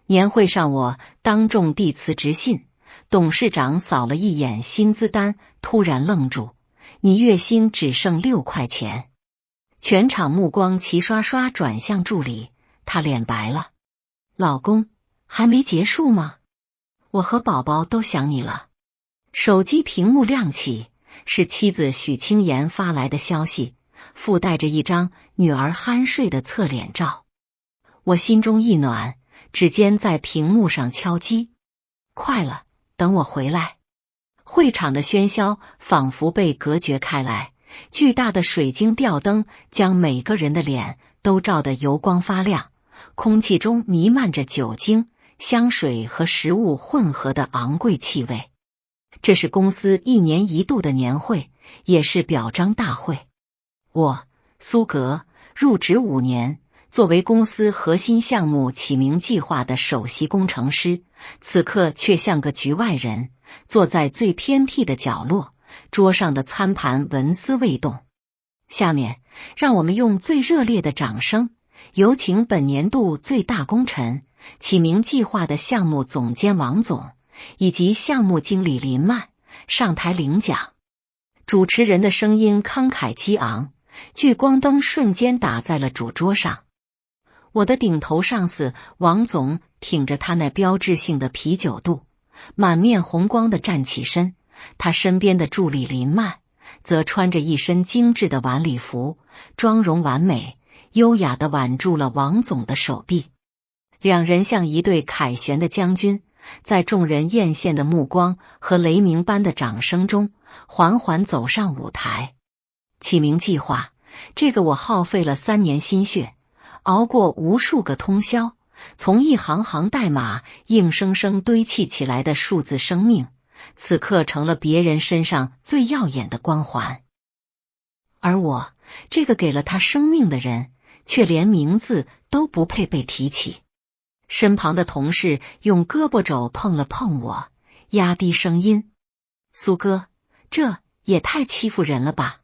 年会上我当众递辞职信，董事长扫了一眼薪资单，突然愣住：“你月薪只剩6块钱。”全场目光齐刷刷转向助理，他脸白了：“老公，还没结束吗？我和宝宝都想你了。”手机屏幕亮起，是妻子许清妍发来的消息，附带着一张女儿酣睡的侧脸照。我心中一暖，指尖在屏幕上敲击：“快了，等我回来。”会场的喧嚣仿佛被隔绝开来，巨大的水晶吊灯将每个人的脸都照得油光发亮，空气中弥漫着酒精、香水和食物混合的昂贵气味。这是公司1年1度的年会，也是表彰大会。我，苏格，入职5年，作为公司核心项目起名计划的首席工程师，此刻却像个局外人，坐在最偏僻的角落，桌上的餐盘纹丝未动。下面，让我们用最热烈的掌声，有请本年度最大功臣——起名计划的项目总监王总以及项目经理林曼上台领奖。主持人的声音慷慨激昂，聚光灯瞬间打在了主桌上。我的顶头上司王总挺着他那标志性的啤酒肚，满面红光的站起身，他身边的助理林曼则穿着一身精致的晚礼服，妆容完美，优雅地挽住了王总的手臂。两人像一对凯旋的将军，在众人艳羡的目光和雷鸣般的掌声中，缓缓走上舞台。起名计划，这个我耗费了3年心血，熬过无数个通宵，从一行行代码硬生生堆砌起来的数字生命，此刻成了别人身上最耀眼的光环。而我，这个给了他生命的人，却连名字都不配被提起。身旁的同事用胳膊肘碰了碰我，压低声音：“苏哥，这也太欺负人了吧！”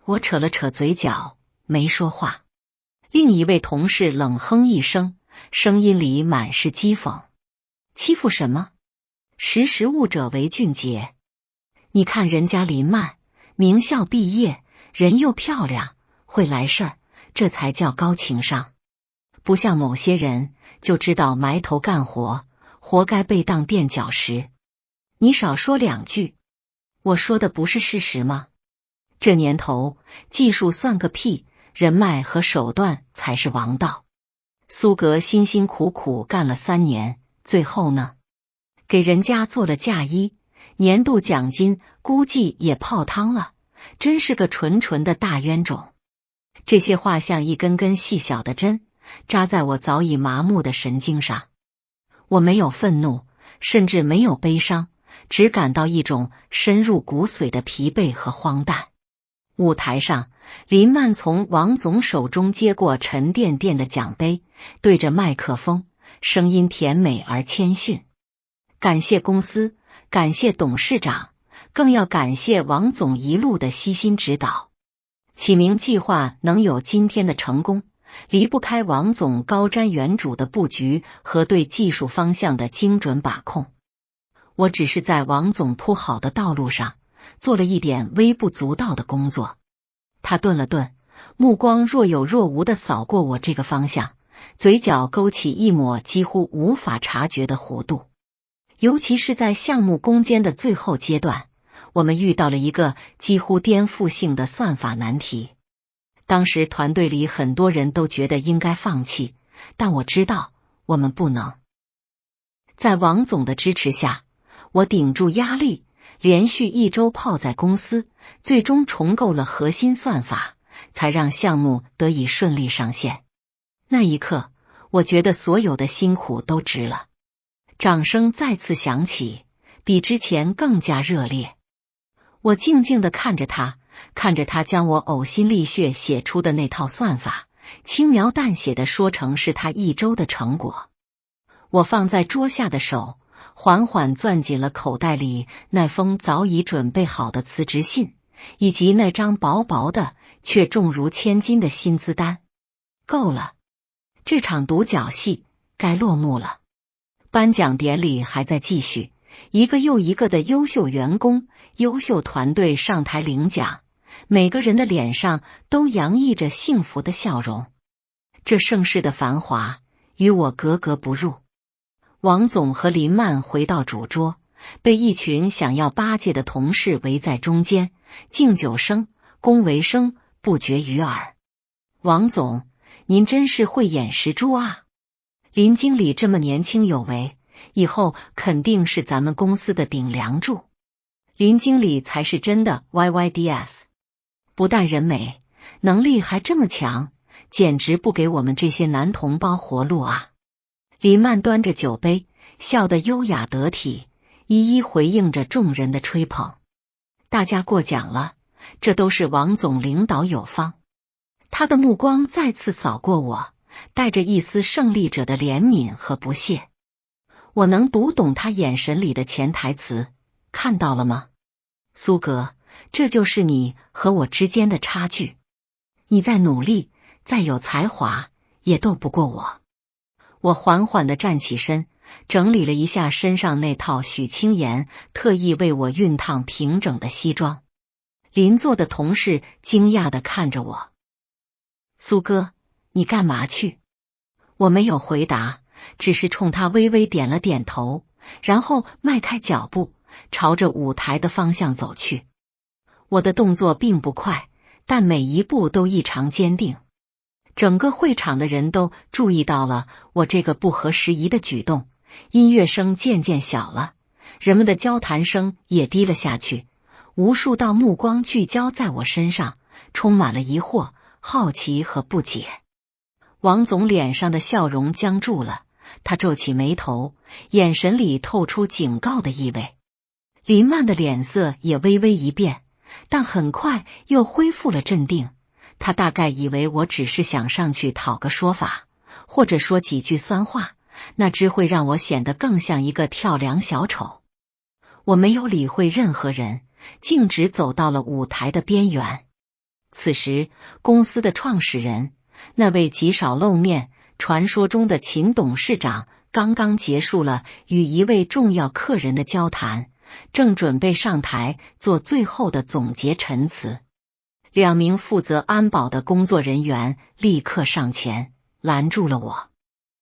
我扯了扯嘴角，没说话。另一位同事冷哼一声，声音里满是讥讽：“欺负什么？识时务者为俊杰。你看人家林曼，名校毕业，人又漂亮，会来事儿，这才叫高情商。不像某些人就知道埋头干活，活该被当垫脚石。你少说2句，我说的不是事实吗？这年头，技术算个屁，人脉和手段才是王道。苏格辛辛苦苦干了3年，最后呢，给人家做了嫁衣，年度奖金估计也泡汤了，真是个纯纯的大冤种。”这些话像一根根细小的针，扎在我早已麻木的神经上。我没有愤怒，甚至没有悲伤，只感到一种深入骨髓的疲惫和荒诞。舞台上，林曼从王总手中接过沉甸甸的奖杯，对着麦克风，声音甜美而谦逊：“感谢公司，感谢董事长，更要感谢王总一路的悉心指导。起名计划能有今天的成功，离不开王总高瞻远瞩的布局和对技术方向的精准把控。我只是在王总铺好的道路上做了一点微不足道的工作。”他顿了顿，目光若有若无地扫过我这个方向，嘴角勾起一抹几乎无法察觉的弧度。尤其是在项目攻坚的最后阶段，我们遇到了一个几乎颠覆性的算法难题。当时团队里很多人都觉得应该放弃，但我知道我们不能。在王总的支持下，我顶住压力，连续1周泡在公司，最终重构了核心算法，才让项目得以顺利上线。那一刻，我觉得所有的辛苦都值了。掌声再次响起，比之前更加热烈。我静静地看着他，看着他将我呕心沥血写出的那套算法，轻描淡写地说成是他1周的成果。我放在桌下的手缓缓攥紧了口袋里那封早已准备好的辞职信，以及那张薄薄的却重如千斤的薪资单。够了，这场独角戏该落幕了。颁奖典礼还在继续，一个又一个的优秀员工、优秀团队上台领奖，每个人的脸上都洋溢着幸福的笑容。这盛世的繁华与我格格不入。王总和林曼回到主桌，被一群想要巴结的同事围在中间，敬酒声、恭维声不绝于耳。王总，您真是慧眼识珠啊！林经理这么年轻有为，以后肯定是咱们公司的顶梁柱。林经理才是真的 YYDS， 不但人美，能力还这么强，简直不给我们这些男同胞活路啊！林曼端着酒杯，笑得优雅得体，一一回应着众人的吹捧。大家过奖了，这都是王总领导有方。他的目光再次扫过我，带着一丝胜利者的怜悯和不屑。我能读懂他眼神里的潜台词，看到了吗？苏格，这就是你和我之间的差距。你再努力，再有才华，也斗不过我。我缓缓地站起身，整理了一下身上那套许青岩特意为我熨烫平整的西装。邻座的同事惊讶地看着我。苏哥，你干嘛去？我没有回答，只是冲他微微点了点头，然后迈开脚步，朝着舞台的方向走去。我的动作并不快，但每一步都异常坚定。整个会场的人都注意到了我这个不合时宜的举动，音乐声渐渐小了，人们的交谈声也低了下去，无数道目光聚焦在我身上，充满了疑惑、好奇和不解。王总脸上的笑容僵住了，他皱起眉头，眼神里透出警告的意味。林曼的脸色也微微一变，但很快又恢复了镇定。他大概以为我只是想上去讨个说法，或者说几句酸话，那只会让我显得更像一个跳梁小丑。我没有理会任何人，径直走到了舞台的边缘。此时，公司的创始人，那位极少露面、传说中的秦董事长，刚刚结束了与一位重要客人的交谈，正准备上台做最后的总结陈词。2名负责安保的工作人员立刻上前拦住了我。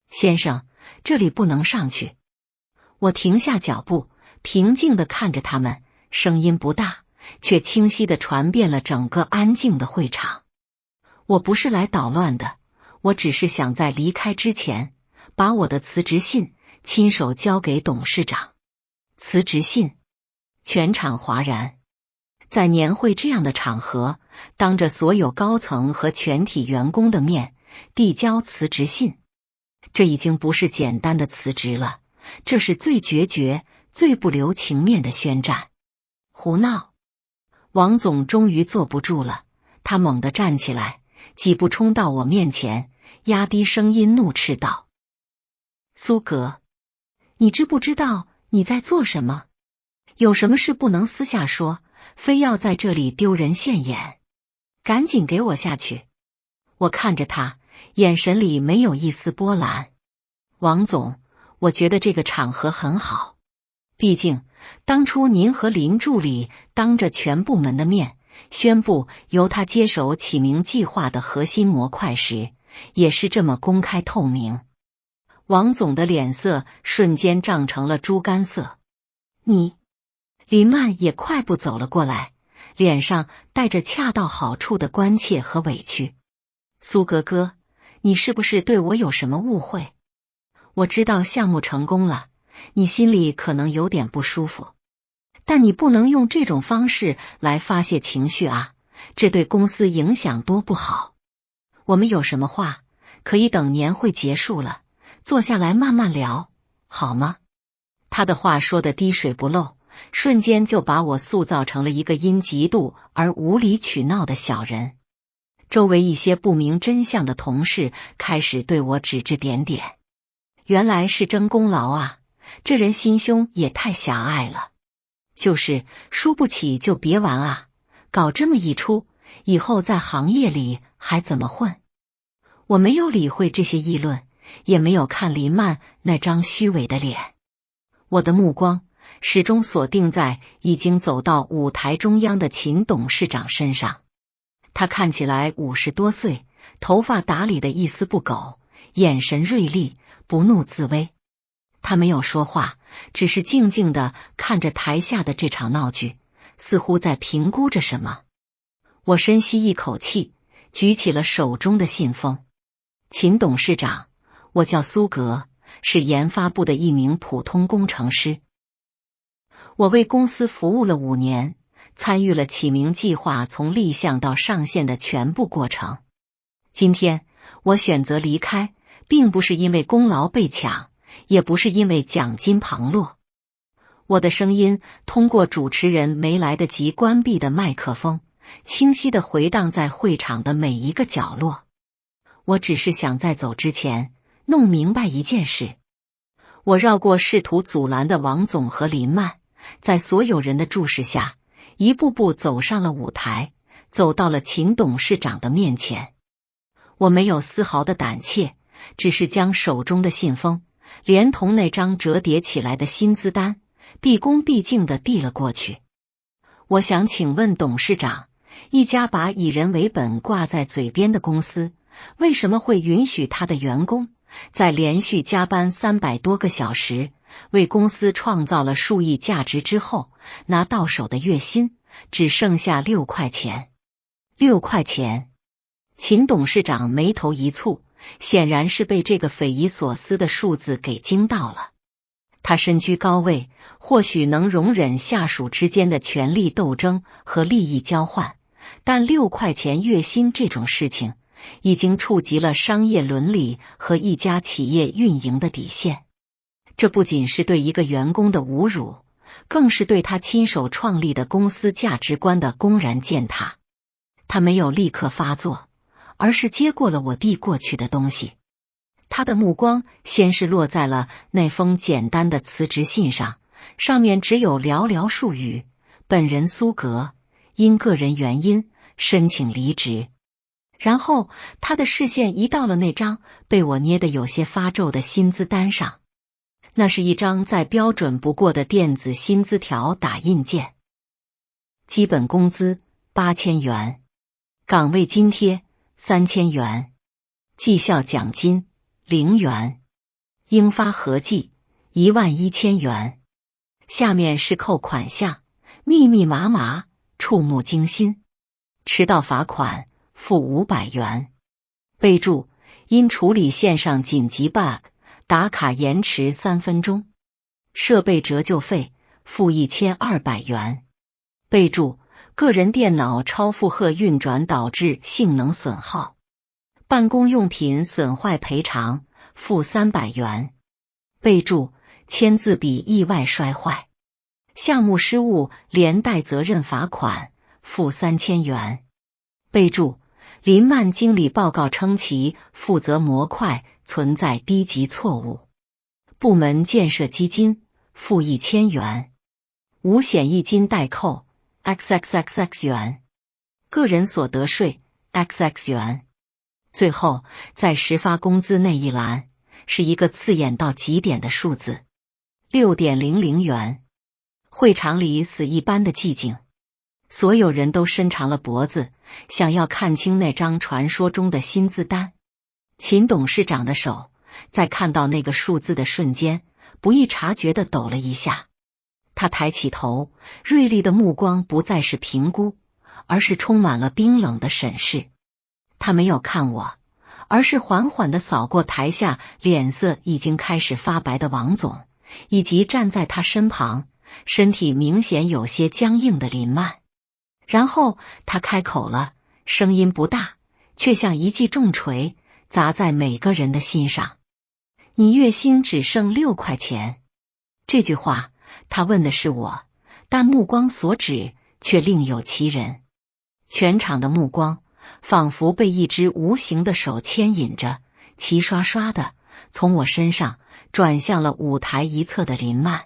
先生，这里不能上去。我停下脚步，平静地看着他们，声音不大，却清晰地传遍了整个安静的会场。我不是来捣乱的，我只是想在离开之前，把我的辞职信亲手交给董事长。辞职信？全场哗然。在年会这样的场合，当着所有高层和全体员工的面递交辞职信，这已经不是简单的辞职了，这是最决绝、最不留情面的宣战。胡闹！王总终于坐不住了，他猛地站起来，几步冲到我面前，压低声音怒斥道：苏格，你知不知道你在做什么？有什么事不能私下说，非要在这里丢人现眼？赶紧给我下去！我看着他，眼神里没有一丝波澜。王总，我觉得这个场合很好，毕竟当初您和林助理当着全部门的面宣布由他接手启明计划的核心模块时，也是这么公开透明。王总的脸色瞬间涨成了猪肝色。你……林曼也快步走了过来，脸上带着恰到好处的关切和委屈。苏格哥，你是不是对我有什么误会？我知道项目成功了，你心里可能有点不舒服，但你不能用这种方式来发泄情绪啊，这对公司影响多不好。我们有什么话，可以等年会结束了，坐下来慢慢聊，好吗？他的话说得滴水不漏，瞬间就把我塑造成了一个因嫉妒而无理取闹的小人。周围一些不明真相的同事开始对我指指点点，原来是争功劳啊，这人心胸也太狭隘了。就是输不起就别玩啊，搞这么一出，以后在行业里还怎么混？我没有理会这些议论，也没有看林曼那张虚伪的脸。我的目光始终锁定在已经走到舞台中央的秦董事长身上。他看起来50多岁，头发打理得一丝不苟，眼神锐利，不怒自威。他没有说话，只是静静地看着台下的这场闹剧，似乎在评估着什么。我深吸一口气，举起了手中的信封。秦董事长，我叫苏格，是研发部的一名普通工程师。我为公司服务了5年，参与了启明计划从立项到上线的全部过程。今天我选择离开，并不是因为功劳被抢，也不是因为奖金旁落。我的声音通过主持人没来得及关闭的麦克风，清晰地回荡在会场的每一个角落。我只是想在走之前弄明白一件事。我绕过试图阻拦的王总和林曼，在所有人的注视下，一步步走上了舞台，走到了秦董事长的面前。我没有丝毫的胆怯，只是将手中的信封连同那张折叠起来的薪资单毕恭毕敬地递了过去。我想请问董事长，一家把以人为本挂在嘴边的公司，为什么会允许他的员工在连续加班300多个小时，为公司创造了数亿价值之后，拿到手的月薪只剩下6块钱？6块钱！秦董事长眉头一蹙，显然是被这个匪夷所思的数字给惊到了。他身居高位，或许能容忍下属之间的权力斗争和利益交换，但6块钱月薪这种事情，已经触及了商业伦理和一家企业运营的底线。这不仅是对一个员工的侮辱，更是对他亲手创立的公司价值观的公然践踏。他没有立刻发作，而是接过了我递过去的东西。他的目光先是落在了那封简单的辞职信上，上面只有寥寥数语：本人苏格因个人原因申请离职。然后他的视线移到了那张被我捏得有些发皱的薪资单上。那是一张再标准不过的电子薪资条打印件。基本工资8000元，岗位津贴3000元，绩效奖金0元，应发合计11000元。下面是扣款项，密密麻麻，触目惊心。迟到罚款负500元。备注：因处理线上紧急 bug， 打卡延迟3分钟。设备折旧费负1200元。备注：个人电脑超负荷运转导致性能损耗。办公用品损坏赔偿负300元。备注：签字笔意外摔坏。项目失误连带责任罚款负3000元。备注：林曼经理报告称其负责模块存在低级错误。部门建设基金负1000元。五险一金代扣 XXXX 元。个人所得税 XX 元。最后，在实发工资那一栏是一个刺眼到极点的数字6.00元。会场里死一般的寂静，所有人都伸长了脖子，想要看清那张传说中的薪资单。秦董事长的手在看到那个数字的瞬间，不易察觉地抖了一下。他抬起头，锐利的目光不再是评估，而是充满了冰冷的审视。他没有看我，而是缓缓地扫过台下脸色已经开始发白的王总，以及站在他身旁身体明显有些僵硬的林曼。然后他开口了，声音不大，却像一记重锤砸在每个人的心上。你月薪只剩6块钱。这句话他问的是我，但目光所指却另有其人。全场的目光仿佛被一只无形的手牵引着，齐刷刷的从我身上转向了舞台一侧的林曼。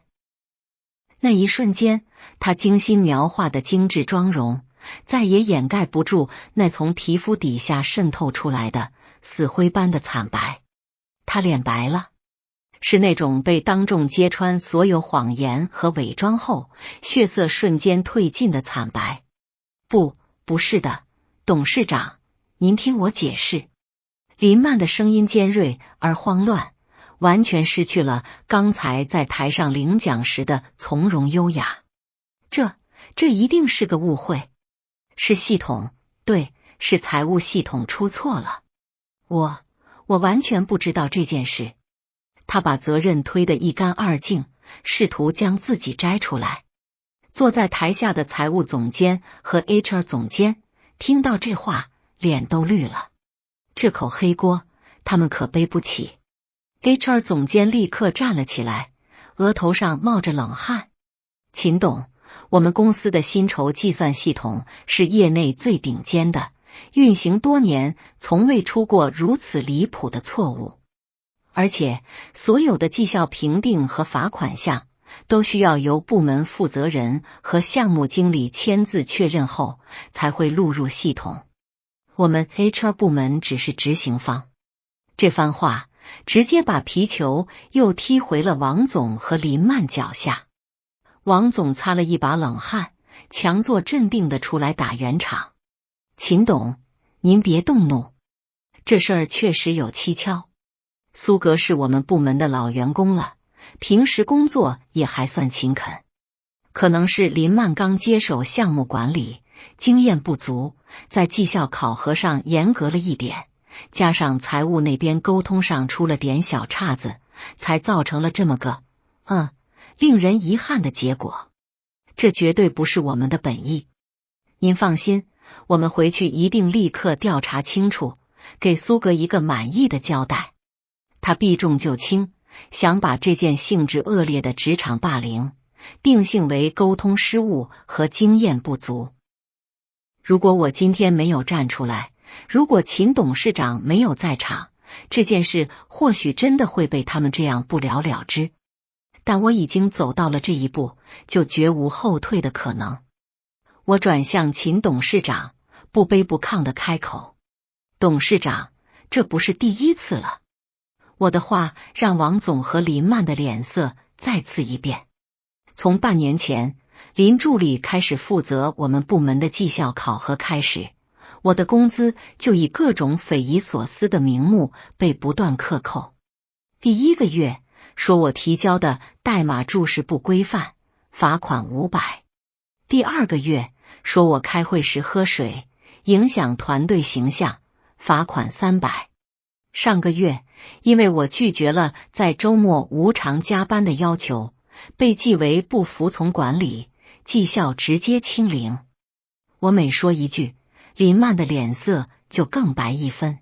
那一瞬间，他精心描画的精致妆容再也掩盖不住那从皮肤底下渗透出来的死灰般的惨白。他脸白了，是那种被当众揭穿所有谎言和伪装后，血色瞬间褪尽的惨白。不是的，董事长，您听我解释。林曼的声音尖锐而慌乱，完全失去了刚才在台上领奖时的从容优雅。这一定是个误会，是系统，对，是财务系统出错了。我完全不知道这件事。他把责任推得一干二净，试图将自己摘出来。坐在台下的财务总监和 HR 总监听到这话，脸都绿了。这口黑锅他们可背不起。HR 总监立刻站了起来，额头上冒着冷汗。秦董，我们公司的薪酬计算系统是业内最顶尖的，运行多年，从未出过如此离谱的错误。而且所有的绩效评定和罚款项都需要由部门负责人和项目经理签字确认后才会录入系统。我们 HR 部门只是执行方。这番话直接把皮球又踢回了王总和林曼脚下。王总擦了一把冷汗，强作镇定的出来打圆场。秦董，您别动怒，这事儿确实有蹊跷。苏格是我们部门的老员工了，平时工作也还算勤恳。可能是林曼刚接手项目管理，经验不足，在绩效考核上严格了一点，加上财务那边沟通上出了点小岔子，才造成了这么个令人遗憾的结果。这绝对不是我们的本意。您放心，我们回去一定立刻调查清楚，给苏格一个满意的交代。他避重就轻，想把这件性质恶劣的职场霸凌定性为沟通失误和经验不足。如果我今天没有站出来，如果秦董事长没有在场，这件事或许真的会被他们这样不了了之。但我已经走到了这一步，就绝无后退的可能。我转向秦董事长，不卑不亢的开口：董事长，这不是第一次了。我的话让王总和林曼的脸色再次一变。从半年前林助理开始负责我们部门的绩效考核开始，我的工资就以各种匪夷所思的名目被不断克扣。第一个月说我提交的代码注释不规范，罚款500。第二个月说我开会时喝水，影响团队形象，罚款300。上个月因为我拒绝了在周末无偿加班的要求，被记为不服从管理，绩效直接清零。我每说一句，林曼的脸色就更白一分。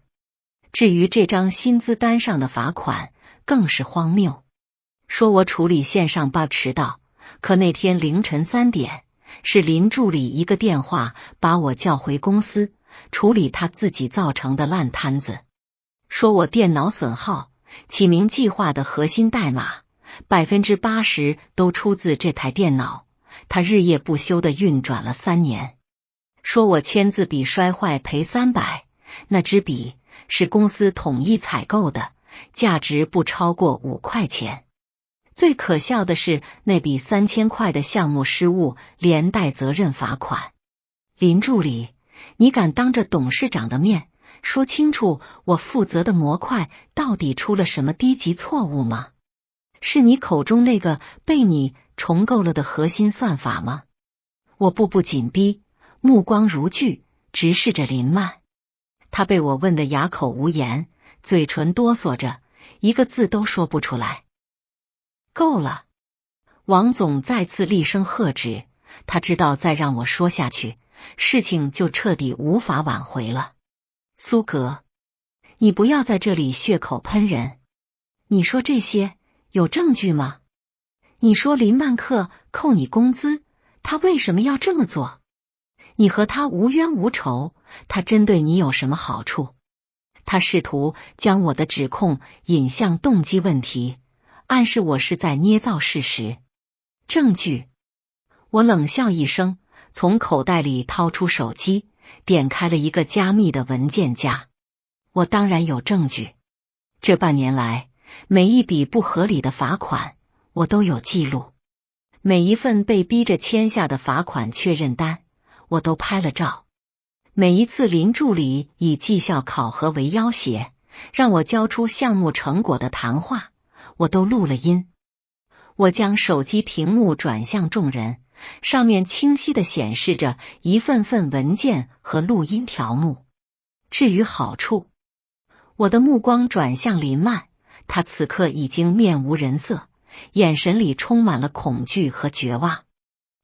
至于这张薪资单上的罚款更是荒谬，说我处理线上 bug 迟到，可那天凌晨3点是林助理一个电话把我叫回公司处理他自己造成的烂摊子。说我电脑损耗，起名计划的核心代码 80% 都出自这台电脑，他日夜不休地运转了3年。说我签字笔摔坏赔300，那支笔是公司统一采购的，价值不超过5块钱。最可笑的是那笔3000块的项目失误连带责任罚款。林助理，你敢当着董事长的面说清楚我负责的模块到底出了什么低级错误吗？是你口中那个被你重构了的核心算法吗？我步步紧逼，目光如炬，直视着林曼。他被我问得哑口无言，嘴唇哆嗦着，一个字都说不出来。够了！王总再次厉声喝止，他知道再让我说下去，事情就彻底无法挽回了。苏格，你不要在这里血口喷人。你说这些有证据吗？你说林曼克扣你工资，他为什么要这么做？你和他无冤无仇，他针对你有什么好处？他试图将我的指控引向动机问题，暗示我是在捏造事实。证据？我冷笑一声，从口袋里掏出手机，点开了一个加密的文件夹。我当然有证据。这半年来，每一笔不合理的罚款，我都有记录；每一份被逼着签下的罚款确认单，我都拍了照；每一次林助理以绩效考核为要挟，让我交出项目成果的谈话，我都录了音。我将手机屏幕转向众人，上面清晰地显示着一份份文件和录音条目。至于好处，我的目光转向林曼，他此刻已经面无人色，眼神里充满了恐惧和绝望。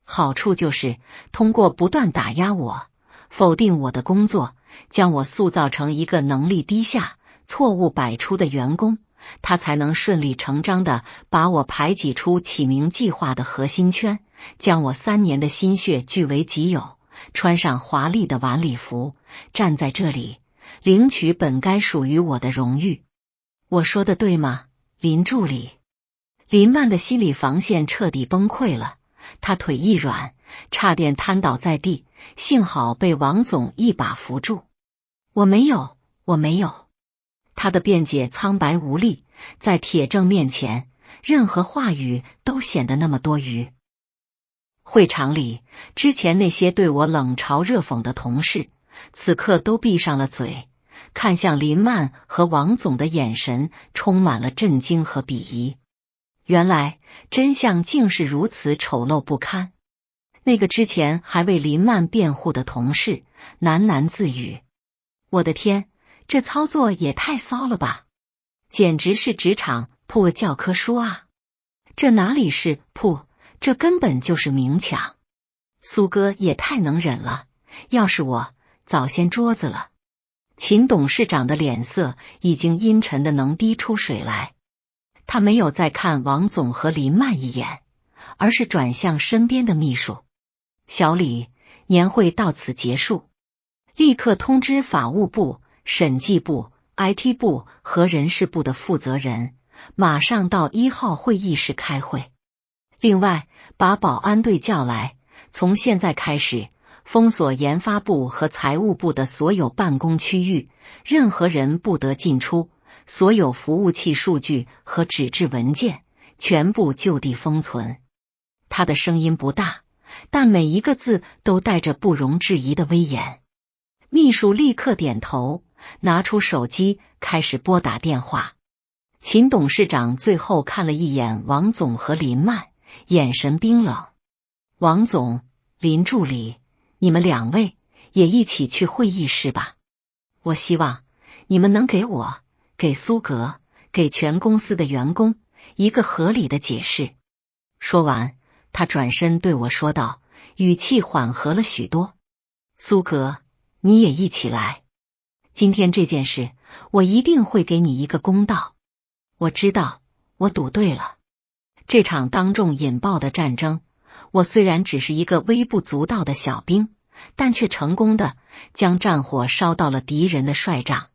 好处就是通过不断打压我，否定我的工作，将我塑造成一个能力低下、错误百出的员工，他才能顺理成章地把我排挤出启明计划的核心圈，将我3年的心血据为己有，穿上华丽的晚礼服，站在这里领取本该属于我的荣誉。我说的对吗，林助理？林曼的心理防线彻底崩溃了，他腿一软，差点瘫倒在地，幸好被王总一把扶住。我没有。他的辩解苍白无力，在铁证面前，任何话语都显得那么多余。会场里，之前那些对我冷嘲热讽的同事，此刻都闭上了嘴，看向林曼和王总的眼神充满了震惊和鄙夷。原来真相竟是如此丑陋不堪。那个之前还为林曼辩护的同事喃喃自语：我的天，这操作也太骚了吧，简直是职场破教科书啊！这哪里是破，这根本就是明抢。苏哥也太能忍了，要是我早掀桌子了。秦董事长的脸色已经阴沉的能滴出水来，他没有再看王总和林曼一眼，而是转向身边的秘书：小李，年会到此结束，立刻通知法务部、审计部、IT 部和人事部的负责人，马上到1号会议室开会。另外，把保安队叫来，从现在开始封锁研发部和财务部的所有办公区域，任何人不得进出，所有服务器数据和纸质文件全部就地封存。他的声音不大，但每一个字都带着不容置疑的威严。秘书立刻点头，拿出手机开始拨打电话。秦董事长最后看了一眼王总和林曼，眼神冰冷。王总，林助理，你们2位也一起去会议室吧。我希望你们能给我、给苏格、给全公司的员工一个合理的解释。说完，他转身对我说道，语气缓和了许多。苏格，你也一起来。今天这件事，我一定会给你一个公道。我知道，我赌对了。这场当众引爆的战争，我虽然只是一个微不足道的小兵，但却成功的将战火烧到了敌人的帅帐。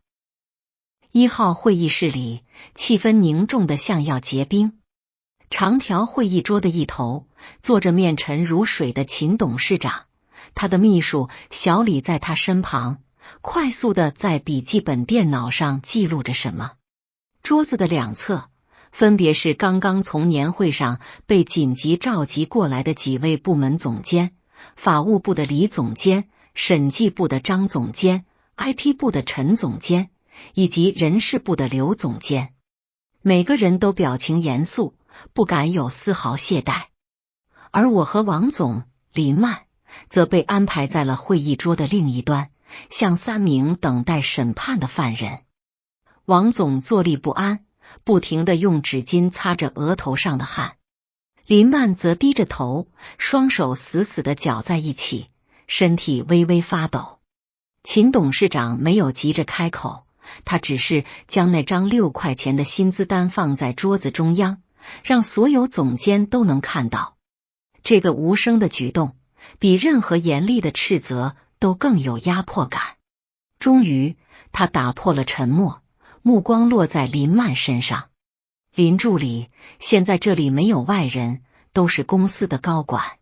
1号会议室里，气氛凝重的像要结冰。长条会议桌的一头坐着面沉如水的秦董事长，他的秘书小李在他身旁，快速的在笔记本电脑上记录着什么。桌子的2侧分别是刚刚从年会上被紧急召集过来的几位部门总监，法务部的李总监、审计部的张总监、IT 部的陈总监以及人事部的刘总监。每个人都表情严肃，不敢有丝毫懈怠。而我和王总、林曼则被安排在了会议桌的另一端，像3名等待审判的犯人。王总坐立不安，不停地用纸巾擦着额头上的汗。林曼则低着头，双手死死地绞在一起，身体微微发抖。秦董事长没有急着开口，他只是将那张6块钱的薪资单放在桌子中央，让所有总监都能看到。这个无声的举动，比任何严厉的斥责都更有压迫感。终于，他打破了沉默，目光落在林曼身上。林助理，现在这里没有外人，都是公司的高管。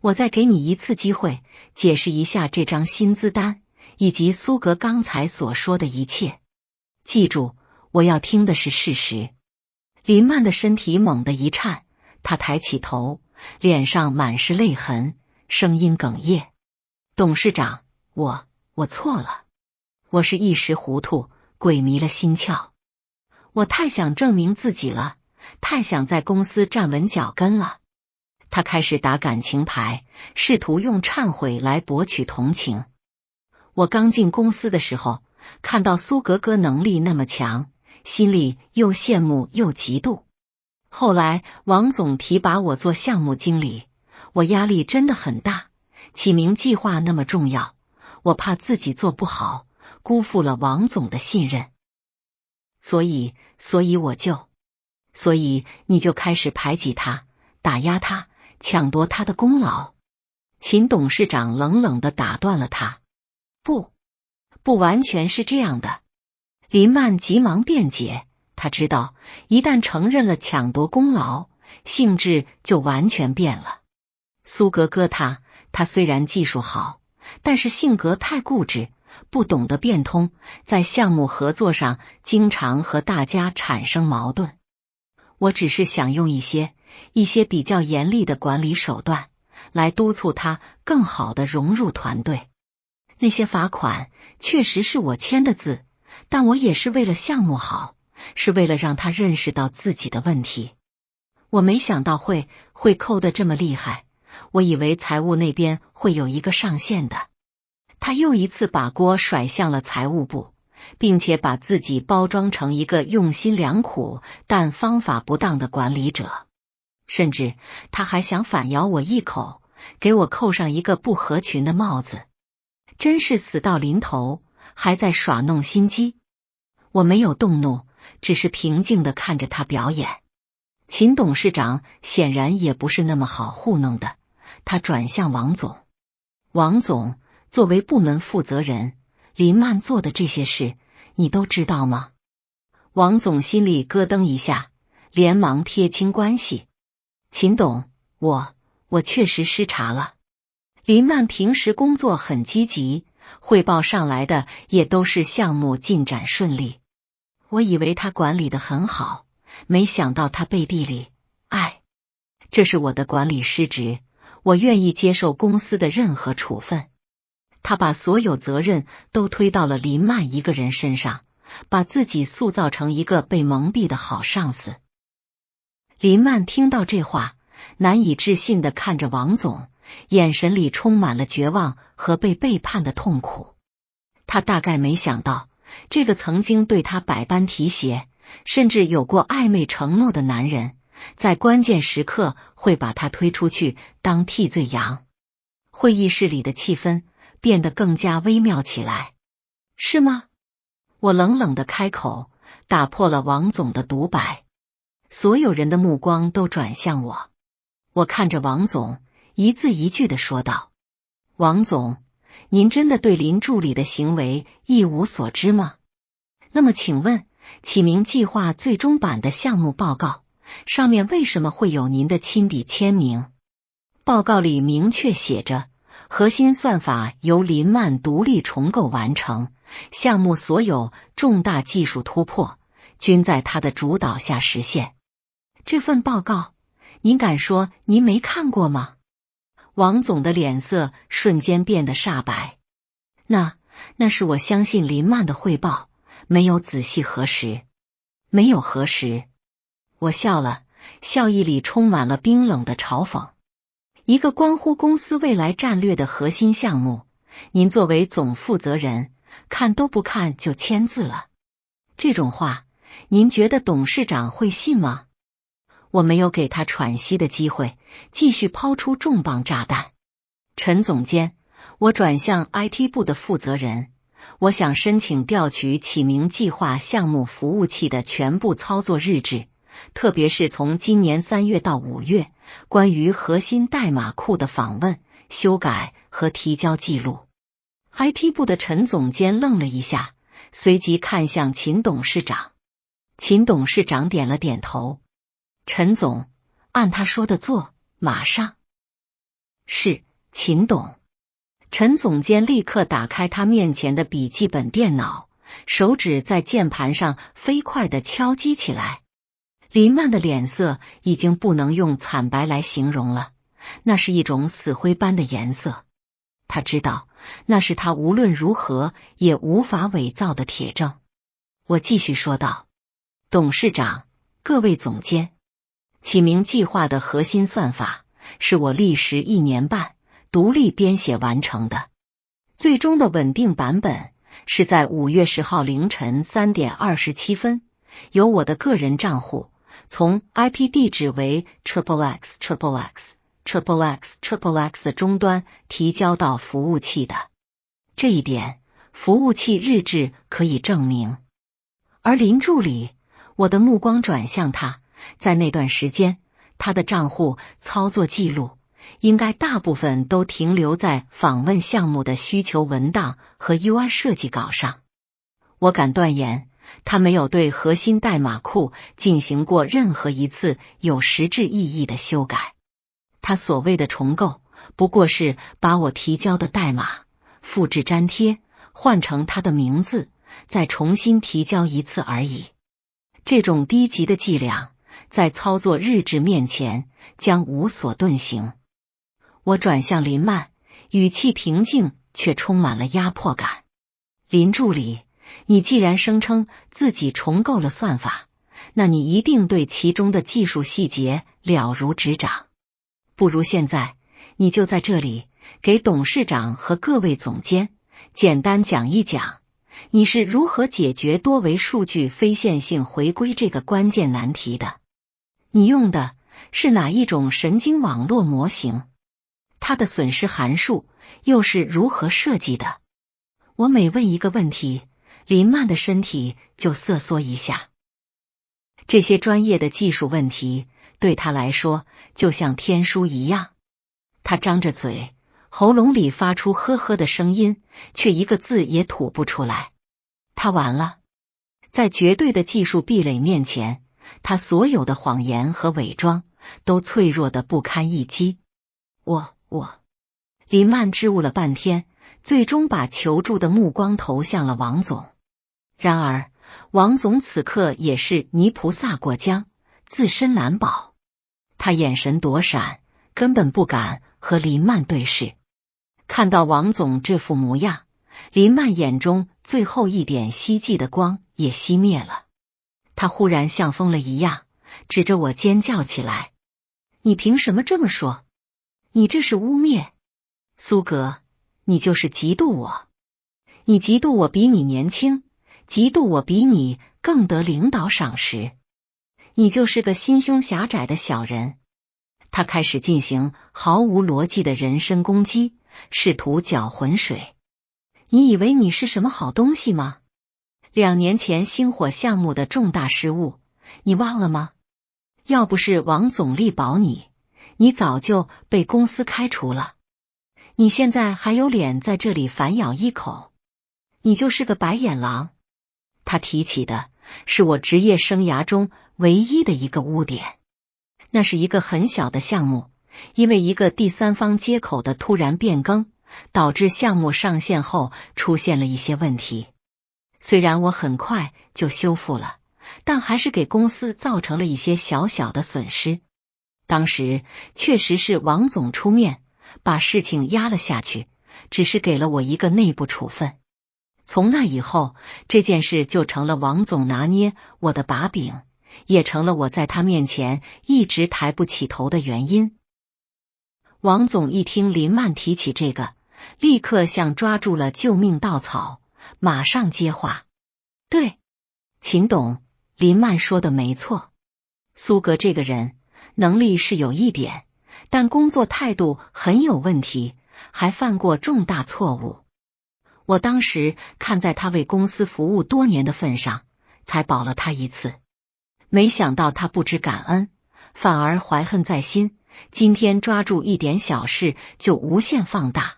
我再给你一次机会，解释一下这张薪资单，以及苏格刚才所说的一切。记住，我要听的是事实。林曼的身体猛地一颤，她抬起头，脸上满是泪痕，声音哽咽：董事长，我错了，我是一时糊涂，鬼迷了心窍。我太想证明自己了，太想在公司站稳脚跟了。他开始打感情牌，试图用忏悔来博取同情。我刚进公司的时候，看到苏格格能力那么强，心里又羡慕又嫉妒。后来王总提拔我做项目经理，我压力真的很大。启明计划那么重要，我怕自己做不好，辜负了王总的信任。所以你就开始排挤他，打压他，抢夺他的功劳。秦董事长冷冷地打断了他。不完全是这样的。林曼急忙辩解，他知道一旦承认了抢夺功劳，性质就完全变了。苏格格他虽然技术好，但是性格太固执，不懂得变通，在项目合作上经常和大家产生矛盾。我只是想用一些比较严厉的管理手段来督促他更好地融入团队。那些罚款确实是我签的字，但我也是为了项目好，是为了让他认识到自己的问题。我没想到会扣得这么厉害，我以为财务那边会有一个上限的。他又一次把锅甩向了财务部，并且把自己包装成一个用心良苦但方法不当的管理者，甚至他还想反咬我一口，给我扣上一个不合群的帽子。真是死到临头还在耍弄心机。我没有动怒，只是平静地看着他表演。秦董事长显然也不是那么好糊弄的，他转向王总。王总，作为部门负责人，林曼做的这些事你都知道吗？王总心里咯噔一下，连忙撇清关系。秦董，我确实失察了。林曼平时工作很积极，汇报上来的也都是项目进展顺利。我以为他管理得很好，没想到他背地里，这是我的管理失职，我愿意接受公司的任何处分。他把所有责任都推到了林曼一个人身上，把自己塑造成一个被蒙蔽的好上司。林曼听到这话，难以置信地看着王总，眼神里充满了绝望和被背叛的痛苦。他大概没想到，这个曾经对他百般提携，甚至有过暧昧承诺的男人，在关键时刻会把他推出去当替罪羊。会议室里的气氛变得更加微妙起来。是吗？我冷冷地开口，打破了王总的独白。所有人的目光都转向我。我看着王总，一字一句地说道：王总，您真的对林助理的行为一无所知吗？那么请问，启明计划最终版的项目报告上面为什么会有您的亲笔签名？报告里明确写着，核心算法由林曼独立重构完成，项目所有重大技术突破均在他的主导下实现。这份报告，您敢说您没看过吗？王总的脸色瞬间变得煞白。那是我相信林曼的汇报，没有仔细核实。没有核实。我笑了，笑意里充满了冰冷的嘲讽。一个关乎公司未来战略的核心项目，您作为总负责人，看都不看就签字了。这种话，您觉得董事长会信吗？我没有给他喘息的机会，继续抛出重磅炸弹。陈总监，我转向 IT 部的负责人，我想申请调取启明计划项目服务器的全部操作日志，特别是从今年3月到5月关于核心代码库的访问、修改和提交记录。IT 部的陈总监愣了一下，随即看向秦董事长。秦董事长点了点头。陈总，按他说的做，马上。是，秦董。陈总监立刻打开他面前的笔记本电脑，手指在键盘上飞快地敲击起来。林曼的脸色已经不能用惨白来形容了，那是一种死灰般的颜色。他知道那是他无论如何也无法伪造的铁证。我继续说道：董事长，各位总监，起名计划的核心算法是我历时1年半独立编写完成的，最终的稳定版本是在5月10号凌晨3点27分，由我的个人账户从 IP 地址为 XXX 的终端提交到服务器的。这一点，服务器日志可以证明。而林助理，我的目光转向他，在那段时间，他的账户操作记录应该大部分都停留在访问项目的需求文档和 UI 设计稿上。我敢断言，他没有对核心代码库进行过任何一次有实质意义的修改。他所谓的重构，不过是把我提交的代码复制粘贴，换成他的名字，再重新提交一次而已。这种低级的伎俩，在操作日志面前将无所遁形。我转向林曼，语气平静却充满了压迫感。林助理，你既然声称自己重构了算法，那你一定对其中的技术细节了如指掌。不如现在，你就在这里给董事长和各位总监简单讲一讲，你是如何解决多维数据非线性回归这个关键难题的。你用的是哪一种神经网络模型？它的损失函数又是如何设计的？我每问一个问题，林曼的身体就瑟缩一下。这些专业的技术问题对他来说就像天书一样。他张着嘴，喉咙里发出呵呵的声音，却一个字也吐不出来。他完了。在绝对的技术壁垒面前，他所有的谎言和伪装都脆弱得不堪一击。林曼支吾了半天，最终把求助的目光投向了王总。然而王总此刻也是泥菩萨过江，自身难保。他眼神躲闪，根本不敢和林曼对视。看到王总这副模样，林曼眼中最后一点希冀的光也熄灭了。他忽然像疯了一样，指着我尖叫起来：你凭什么这么说？你这是污蔑！苏格，你就是嫉妒我。你嫉妒我比你年轻，嫉妒我比你更得领导赏识。你就是个心胸狭窄的小人。他开始进行毫无逻辑的人身攻击，试图搅浑水。你以为你是什么好东西吗？2年前星火项目的重大失误，你忘了吗？要不是王总力保你，你早就被公司开除了。你现在还有脸在这里反咬一口？你就是个白眼狼。他提起的是我职业生涯中唯一的一个污点。那是一个很小的项目，因为一个第三方接口的突然变更，导致项目上线后出现了一些问题。虽然我很快就修复了，但还是给公司造成了一些小小的损失。当时确实是王总出面把事情压了下去，只是给了我一个内部处分。从那以后，这件事就成了王总拿捏我的把柄，也成了我在他面前一直抬不起头的原因。王总一听林曼提起这个，立刻像抓住了救命稻草，马上接话：对，秦董，林曼说的没错，苏格这个人能力是有一点，但工作态度很有问题，还犯过重大错误。我当时看在他为公司服务多年的份上，才保了他一次。没想到他不知感恩，反而怀恨在心，今天抓住一点小事就无限放大，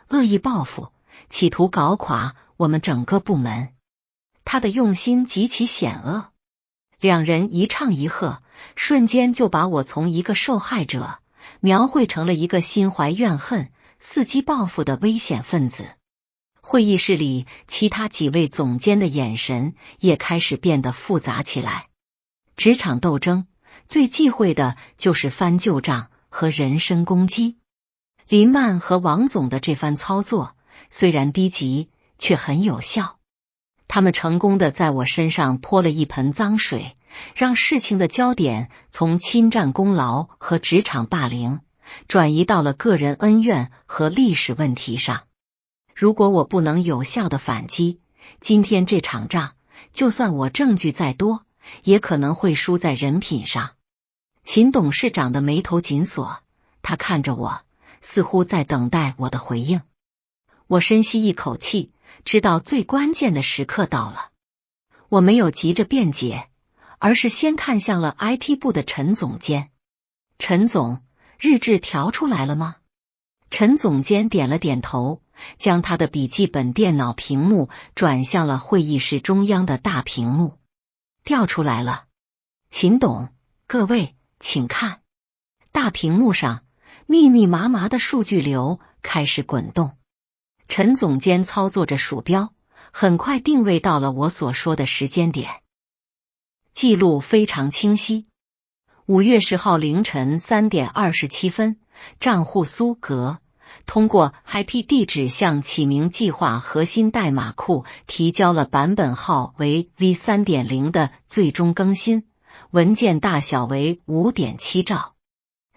恶意报复，企图搞垮我们整个部门。他的用心极其险恶。两人一唱一和，瞬间就把我从一个受害者描绘成了一个心怀怨恨、伺机报复的危险分子。会议室里其他几位总监的眼神也开始变得复杂起来。职场斗争最忌讳的就是翻旧账和人身攻击。林曼和王总的这番操作虽然低级，却很有效。他们成功的在我身上泼了一盆脏水，让事情的焦点从侵占功劳和职场霸凌转移到了个人恩怨和历史问题上。如果我不能有效的反击，今天这场仗，就算我证据再多，也可能会输在人品上。秦董事长的眉头紧锁，他看着我，似乎在等待我的回应。我深吸一口气，知道最关键的时刻到了。我没有急着辩解，而是先看向了 IT 部的陈总监。陈总，日志调出来了吗？陈总监点了点头，将他的笔记本电脑屏幕转向了会议室中央的大屏幕。调出来了。秦董，各位请看。大屏幕上密密麻麻的数据流开始滚动。陈总监操作着鼠标，很快定位到了我所说的时间点。记录非常清晰。5月10号凌晨3点27分，账户苏格通过 IP 地址向启明计划核心代码库提交了版本号为 V3.0 的最终更新，文件大小为 5.7 兆。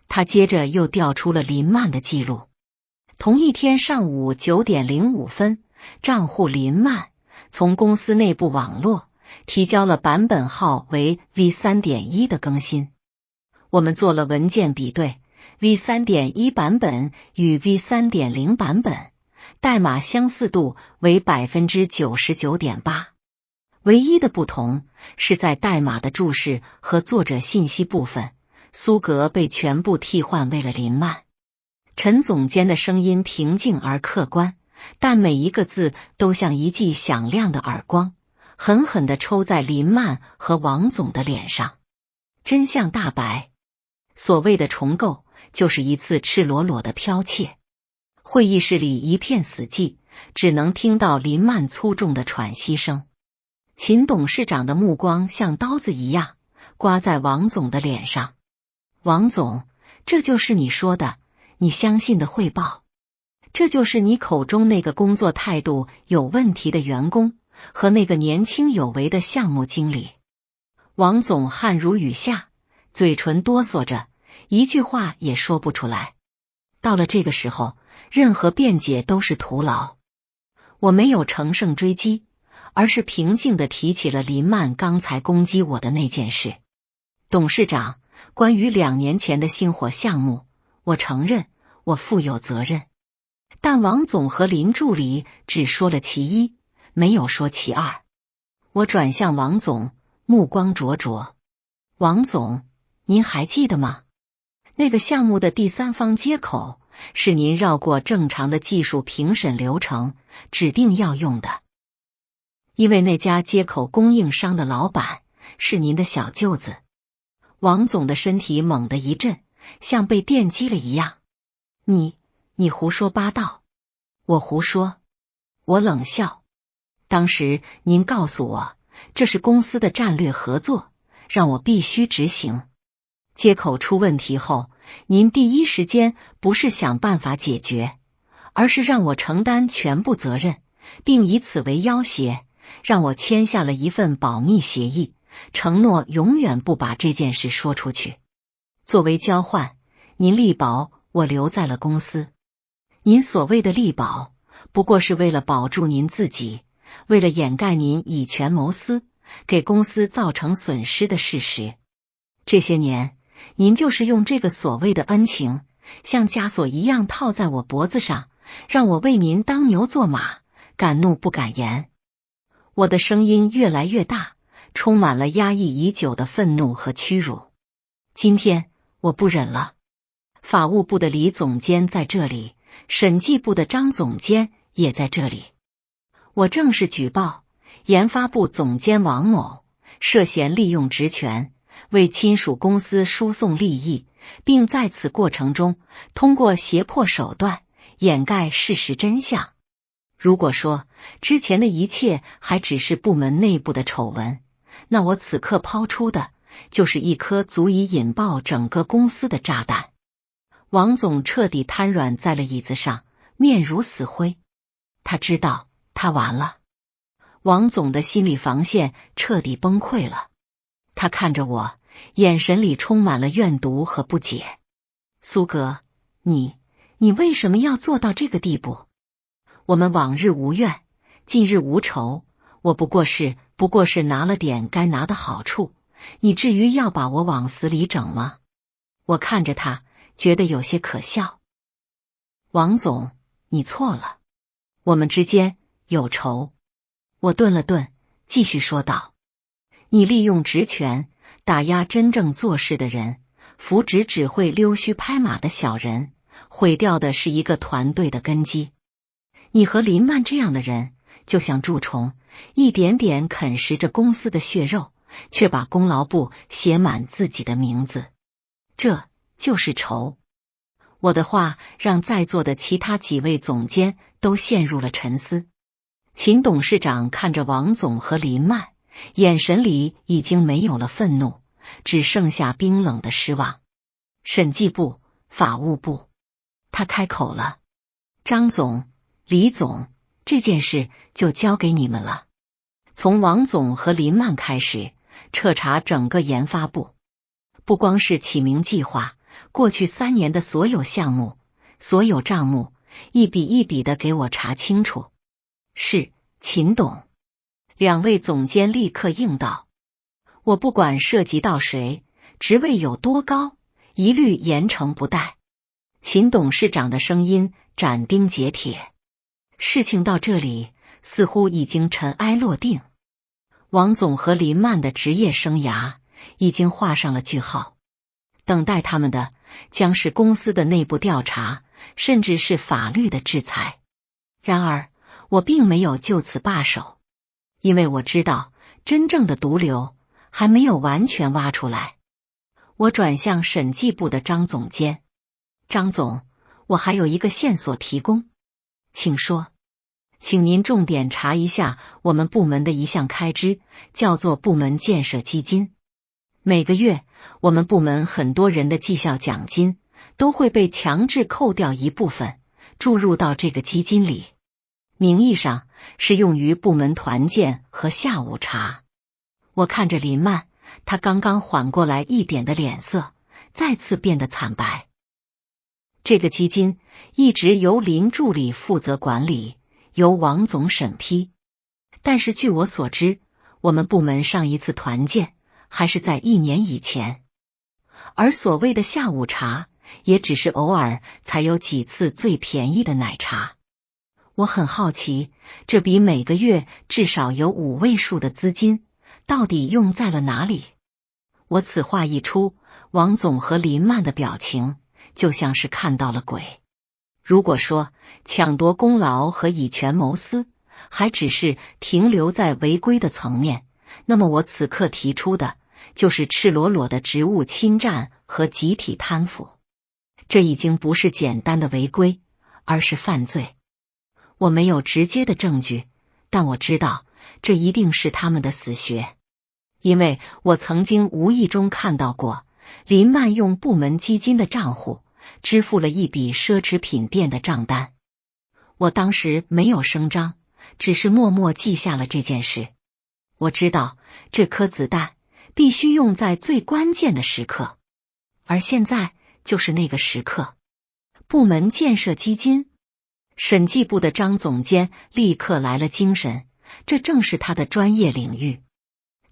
他接着又调出了林曼的记录。同一天上午9点05分，账户林曼从公司内部网络提交了版本号为 V3.1 的更新。我们做了文件比对， V3.1 版本与 V3.0 版本代码相似度为 99.8%。 唯一的不同是在代码的注释和作者信息部分，苏格被全部替换为了林曼。陈总监的声音平静而客观，但每一个字都像一记响亮的耳光，狠狠地抽在林曼和王总的脸上。真相大白，所谓的重构就是一次赤裸裸的剽窃。会议室里一片死寂，只能听到林曼粗重的喘息声。秦董事长的目光像刀子一样刮在王总的脸上。王总，这就是你说的，你相信的汇报？这就是你口中那个工作态度有问题的员工和那个年轻有为的项目经理？王总汗如雨下，嘴唇哆嗦着，一句话也说不出来。到了这个时候，任何辩解都是徒劳。我没有乘胜追击，而是平静地提起了林曼刚才攻击我的那件事。董事长，关于2年前的星火项目，我承认我负有责任。但王总和林助理只说了其一，没有说其二。我转向王总，目光灼灼。王总，您还记得吗？那个项目的第三方接口是您绕过正常的技术评审流程指定要用的。因为那家接口供应商的老板是您的小舅子。王总的身体猛地一震，像被电击了一样。你胡说八道。我胡说。我冷笑。当时您告诉我，这是公司的战略合作，让我必须执行。接口出问题后，您第一时间不是想办法解决，而是让我承担全部责任，并以此为要挟，让我签下了一份保密协议，承诺永远不把这件事说出去。作为交换，您力保我留在了公司。您所谓的力保，不过是为了保住您自己，为了掩盖您以权谋私，给公司造成损失的事实。这些年，您就是用这个所谓的恩情，像枷锁一样套在我脖子上，让我为您当牛做马，敢怒不敢言。我的声音越来越大，充满了压抑已久的愤怒和屈辱。今天我不忍了。法务部的李总监在这里，审计部的张总监也在这里。我正式举报研发部总监王某涉嫌利用职权为亲属公司输送利益，并在此过程中通过胁迫手段掩盖事实真相。如果说之前的一切还只是部门内部的丑闻，那我此刻抛出的就是一颗足以引爆整个公司的炸弹。王总彻底瘫软在了椅子上，面如死灰。他知道他完了。王总的心理防线彻底崩溃了。他看着我，眼神里充满了怨毒和不解。苏格，你为什么要做到这个地步？我们往日无怨，近日无仇，我不过是拿了点该拿的好处，你至于要把我往死里整吗？我看着他，觉得有些可笑。王总，你错了，我们之间有仇。我顿了顿，继续说道：你利用职权打压真正做事的人，扶植只会溜须拍马的小人，毁掉的是一个团队的根基。你和林曼这样的人，就像蛀虫，一点点啃食着公司的血肉，却把功劳簿写满自己的名字，这就是仇。我的话让在座的其他几位总监都陷入了沉思。秦董事长看着王总和林曼，眼神里已经没有了愤怒，只剩下冰冷的失望。审计部、法务部，他开口了：张总、李总，这件事就交给你们了。从王总和林曼开始，彻查整个研发部，不光是起名计划，过去3年的所有项目、所有账目，一笔一笔的给我查清楚。是，秦董。2位总监立刻应道：我不管涉及到谁，职位有多高，一律严惩不贷。秦董事长的声音斩钉截铁。事情到这里似乎已经尘埃落定，王总和林曼的职业生涯已经画上了句号，等待他们的将是公司的内部调查，甚至是法律的制裁。然而我并没有就此罢手，因为我知道真正的毒瘤还没有完全挖出来。我转向审计部的张总监：张总，我还有一个线索提供。请说。请您重点查一下我们部门的一项开支，叫做部门建设基金。每个月我们部门很多人的绩效奖金都会被强制扣掉一部分，注入到这个基金里，名义上是用于部门团建和下午茶。我看着林曼，他刚刚缓过来一点的脸色再次变得惨白。这个基金一直由林助理负责管理，由王总审批。但是据我所知，我们部门上一次团建还是在1年以前，而所谓的下午茶也只是偶尔才有几次最便宜的奶茶。我很好奇，这笔每个月至少有5位数的资金到底用在了哪里？我此话一出，王总和林曼的表情就像是看到了鬼。如果说抢夺功劳和以权谋私还只是停留在违规的层面，那么我此刻提出的就是赤裸裸的职务侵占和集体贪腐。这已经不是简单的违规，而是犯罪。我没有直接的证据，但我知道这一定是他们的死穴，因为我曾经无意中看到过林曼用部门基金的账户支付了一笔奢侈品店的账单。我当时没有声张，只是默默记下了这件事。我知道这颗子弹必须用在最关键的时刻，而现在就是那个时刻。部门建设基金，审计部的张总监立刻来了精神，这正是他的专业领域。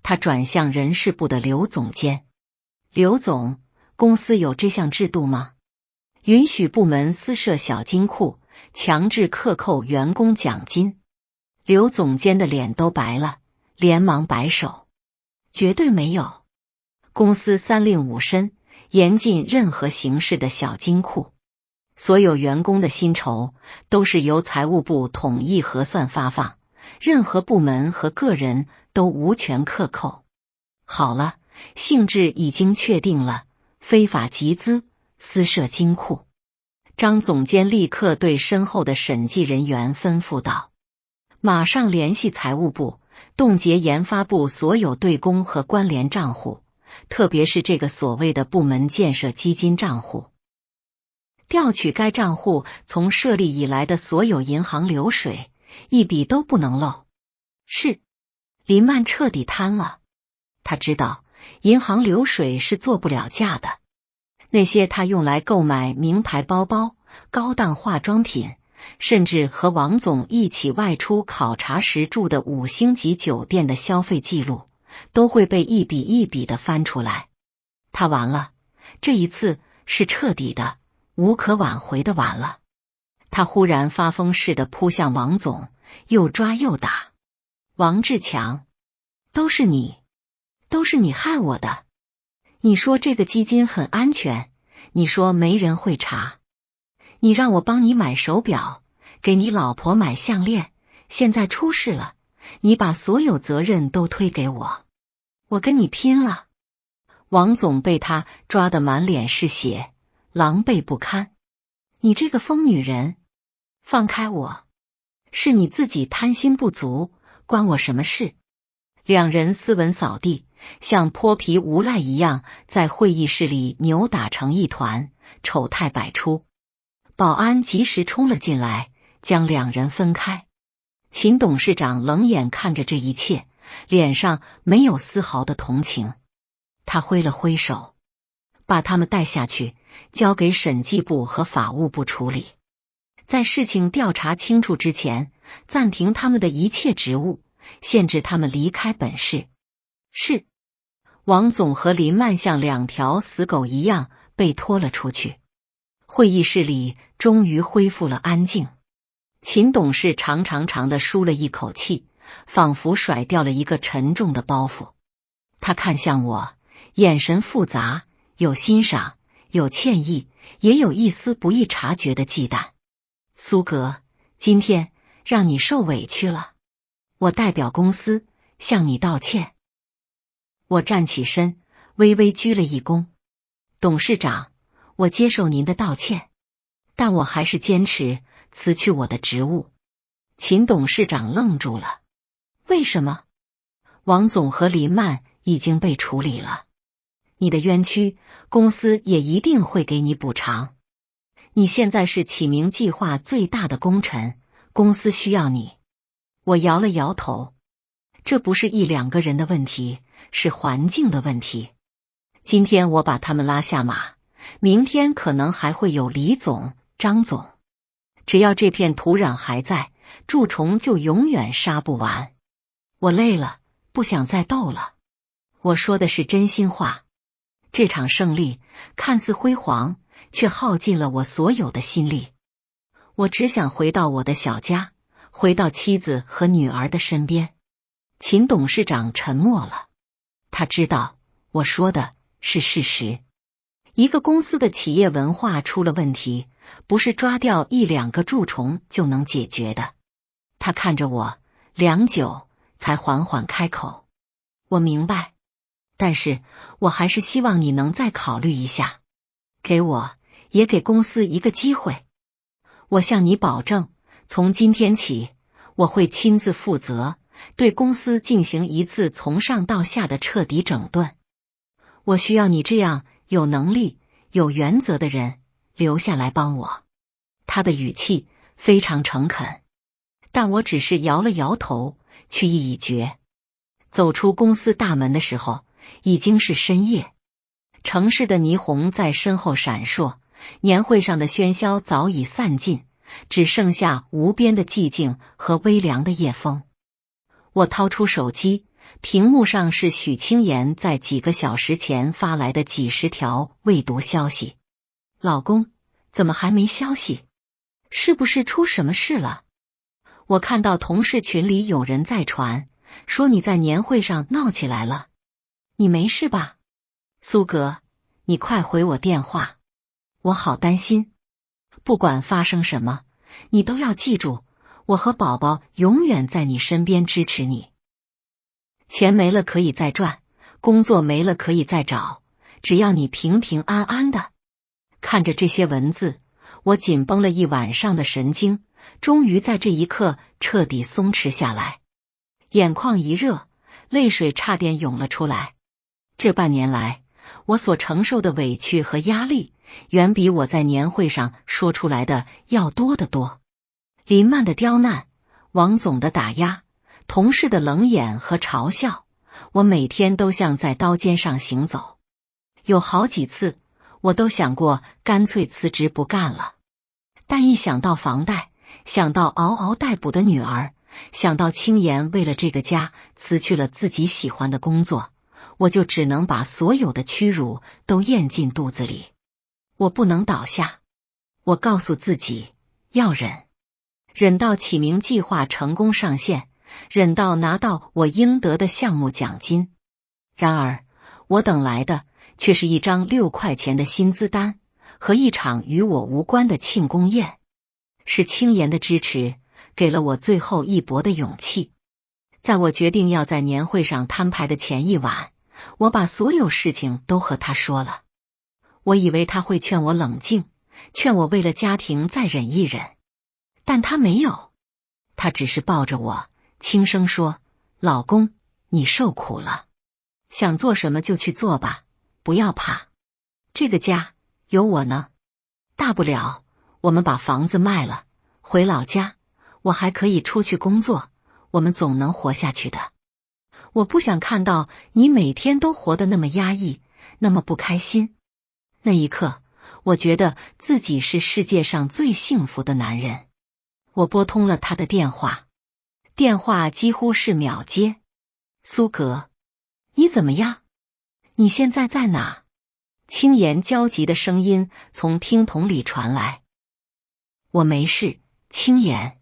他转向人事部的刘总监：刘总，公司有这项制度吗？允许部门私设小金库，强制克扣员工奖金。刘总监的脸都白了，连忙摆手：绝对没有。公司3令5申，严禁任何形式的小金库。所有员工的薪酬都是由财务部统一核算发放，任何部门和个人都无权克扣。好了，性质已经确定了，非法集资，私设金库。张总监立刻对身后的审计人员吩咐道。马上联系财务部，冻结研发部所有对公和关联账户，特别是这个所谓的部门建设基金账户，调取该账户从设立以来的所有银行流水，一笔都不能漏。是，林曼彻底瘫了。他知道银行流水是做不了价的，那些他用来购买名牌包包、高档化妆品，甚至和王总一起外出考察时住的5星级酒店的消费记录，都会被一笔一笔的翻出来。他完了，这一次是彻底的、无可挽回的完了。他忽然发疯似的扑向王总，又抓又打。王志强，都是你害我的。你说这个基金很安全，你说没人会查，你让我帮你买手表，给你老婆买项链，现在出事了，你把所有责任都推给我，我跟你拼了。王总被他抓得满脸是血，狼狈不堪。你这个疯女人，放开我！是你自己贪心不足，关我什么事？两人斯文扫地，像泼皮无赖一样在会议室里扭打成一团，丑态百出。保安及时冲了进来，将两人分开。秦董事长冷眼看着这一切，脸上没有丝毫的同情。他挥了挥手，把他们带下去，交给审计部和法务部处理。在事情调查清楚之前，暂停他们的一切职务，限制他们离开本市。是。王总和林曼像两条死狗一样被拖了出去。会议室里终于恢复了安静。秦董事长地舒了一口气，仿佛甩掉了一个沉重的包袱。他看向我，眼神复杂，有欣赏，有歉意，也有一丝不易察觉的忌惮。苏格，今天让你受委屈了，我代表公司向你道歉。我站起身，微微鞠了一躬。董事长，我接受您的道歉，但我还是坚持辞去我的职务。秦董事长愣住了。为什么？王总和林曼已经被处理了，你的冤屈，公司也一定会给你补偿。你现在是启明计划最大的功臣，公司需要你。我摇了摇头，这不是一两个人的问题，是环境的问题。今天我把他们拉下马，明天可能还会有李总、张总。只要这片土壤还在，蛀虫就永远杀不完。我累了，不想再斗了。我说的是真心话。这场胜利看似辉煌，却耗尽了我所有的心力。我只想回到我的小家，回到妻子和女儿的身边。秦董事长沉默了，他知道我说的是事实。一个公司的企业文化出了问题，不是抓掉一两个蛀虫就能解决的。他看着我，良久才缓缓开口。我明白，但是我还是希望你能再考虑一下，给我也给公司一个机会。我向你保证，从今天起，我会亲自负责，对公司进行一次从上到下的彻底整顿。我需要你这样有能力、有原则的人留下来帮我。他的语气非常诚恳，但我只是摇了摇头，去意已决。走出公司大门的时候，已经是深夜。城市的霓虹在身后闪烁，年会上的喧嚣早已散尽，只剩下无边的寂静和微凉的夜风。我掏出手机，屏幕上是许清言在几个小时前发来的几十条未读消息。老公，怎么还没消息？是不是出什么事了？我看到同事群里有人在传，说你在年会上闹起来了。你没事吧？苏格，你快回我电话，我好担心。不管发生什么，你都要记住，我和宝宝永远在你身边支持你。钱没了可以再赚，工作没了可以再找，只要你平平安安的。看着这些文字，我紧绷了一晚上的神经，终于在这一刻彻底松弛下来，眼眶一热，泪水差点涌了出来。这半年来，我所承受的委屈和压力，远比我在年会上说出来的要多得多。林曼的刁难，王总的打压，同事的冷眼和嘲笑，我每天都像在刀尖上行走。有好几次，我都想过干脆辞职不干了，但一想到房贷，想到嗷嗷待哺的女儿，想到青岩为了这个家辞去了自己喜欢的工作，我就只能把所有的屈辱都咽进肚子里。我不能倒下，我告诉自己要忍，忍到启明计划成功上线，忍到拿到我应得的项目奖金。然而，我等来的却是一张6块钱的薪资单和一场与我无关的庆功宴。是青岩的支持，给了我最后一搏的勇气。在我决定要在年会上摊牌的前一晚，我把所有事情都和他说了。我以为他会劝我冷静，劝我为了家庭再忍一忍，但他没有。他只是抱着我，轻声说：“老公，你受苦了，想做什么就去做吧，不要怕。这个家有我呢，大不了我们把房子卖了，回老家，我还可以出去工作，我们总能活下去的。我不想看到你每天都活得那么压抑，那么不开心。”那一刻，我觉得自己是世界上最幸福的男人。我拨通了他的电话，电话几乎是秒接。苏格，你怎么样？你现在在哪？青岩焦急的声音从听筒里传来。我没事，青岩。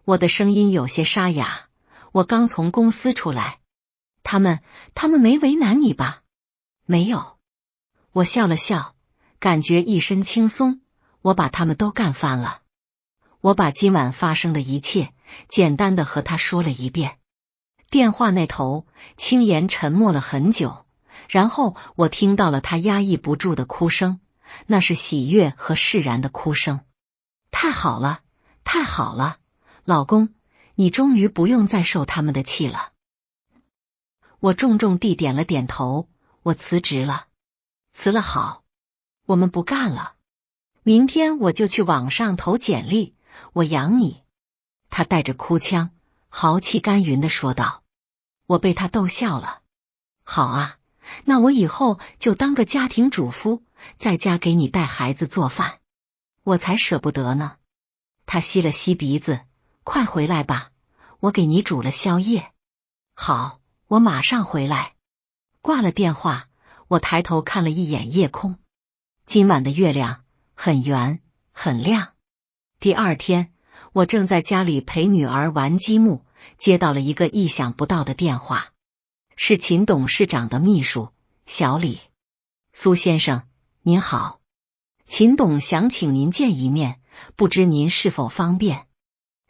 我的声音有些沙哑，我刚从公司出来。他们没为难你吧？没有。我笑了笑，感觉一身轻松，我把他们都干翻了。我把今晚发生的一切简单的和他说了一遍。电话那头，青岩沉默了很久，然后我听到了他压抑不住的哭声，那是喜悦和释然的哭声。太好了，太好了，老公，你终于不用再受他们的气了。我重重地点了点头，我辞职了。辞了好，我们不干了。明天我就去网上投简历，我养你。他带着哭腔，豪气干云地说道。我被他逗笑了。好啊，那我以后就当个家庭主妇，在家给你带孩子做饭。我才舍不得呢。他吸了吸鼻子，快回来吧，我给你煮了宵夜。好，我马上回来。挂了电话，我抬头看了一眼夜空，今晚的月亮很圆很亮。第二天，我正在家里陪女儿玩积木，接到了一个意想不到的电话，是秦董事长的秘书小李。苏先生，您好，秦董想请您见一面，不知您是否方便？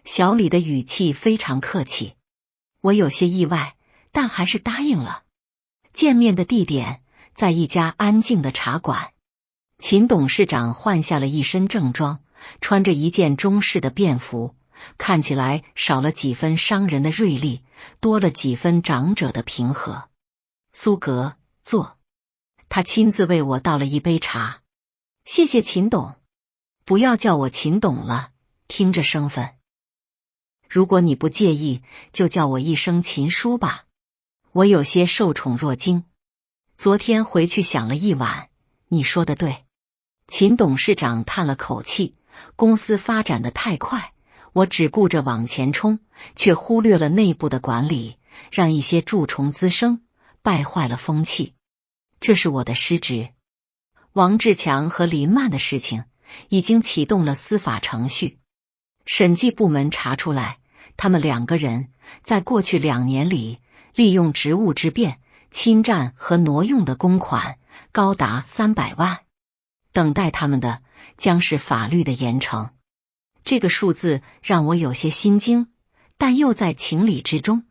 小李的语气非常客气，我有些意外，但还是答应了。见面的地点在一家安静的茶馆。秦董事长换下了一身正装，穿着一件中式的便服，看起来少了几分商人的锐利，多了几分长者的平和。苏格，坐。他亲自为我倒了一杯茶。谢谢秦董。不要叫我秦董了，听着生分。如果你不介意，就叫我一声秦叔吧。我有些受宠若惊。昨天回去想了一晚，你说的对。秦董事长叹了口气，公司发展的太快，我只顾着往前冲，却忽略了内部的管理，让一些蛀虫滋生，败坏了风气。这是我的失职。王志强和林曼的事情已经启动了司法程序，审计部门查出来，他们2个人在过去2年里利用职务之便侵占和挪用的公款高达300万，等待他们的将是法律的严惩。这个数字让我有些心惊，但又在情理之中。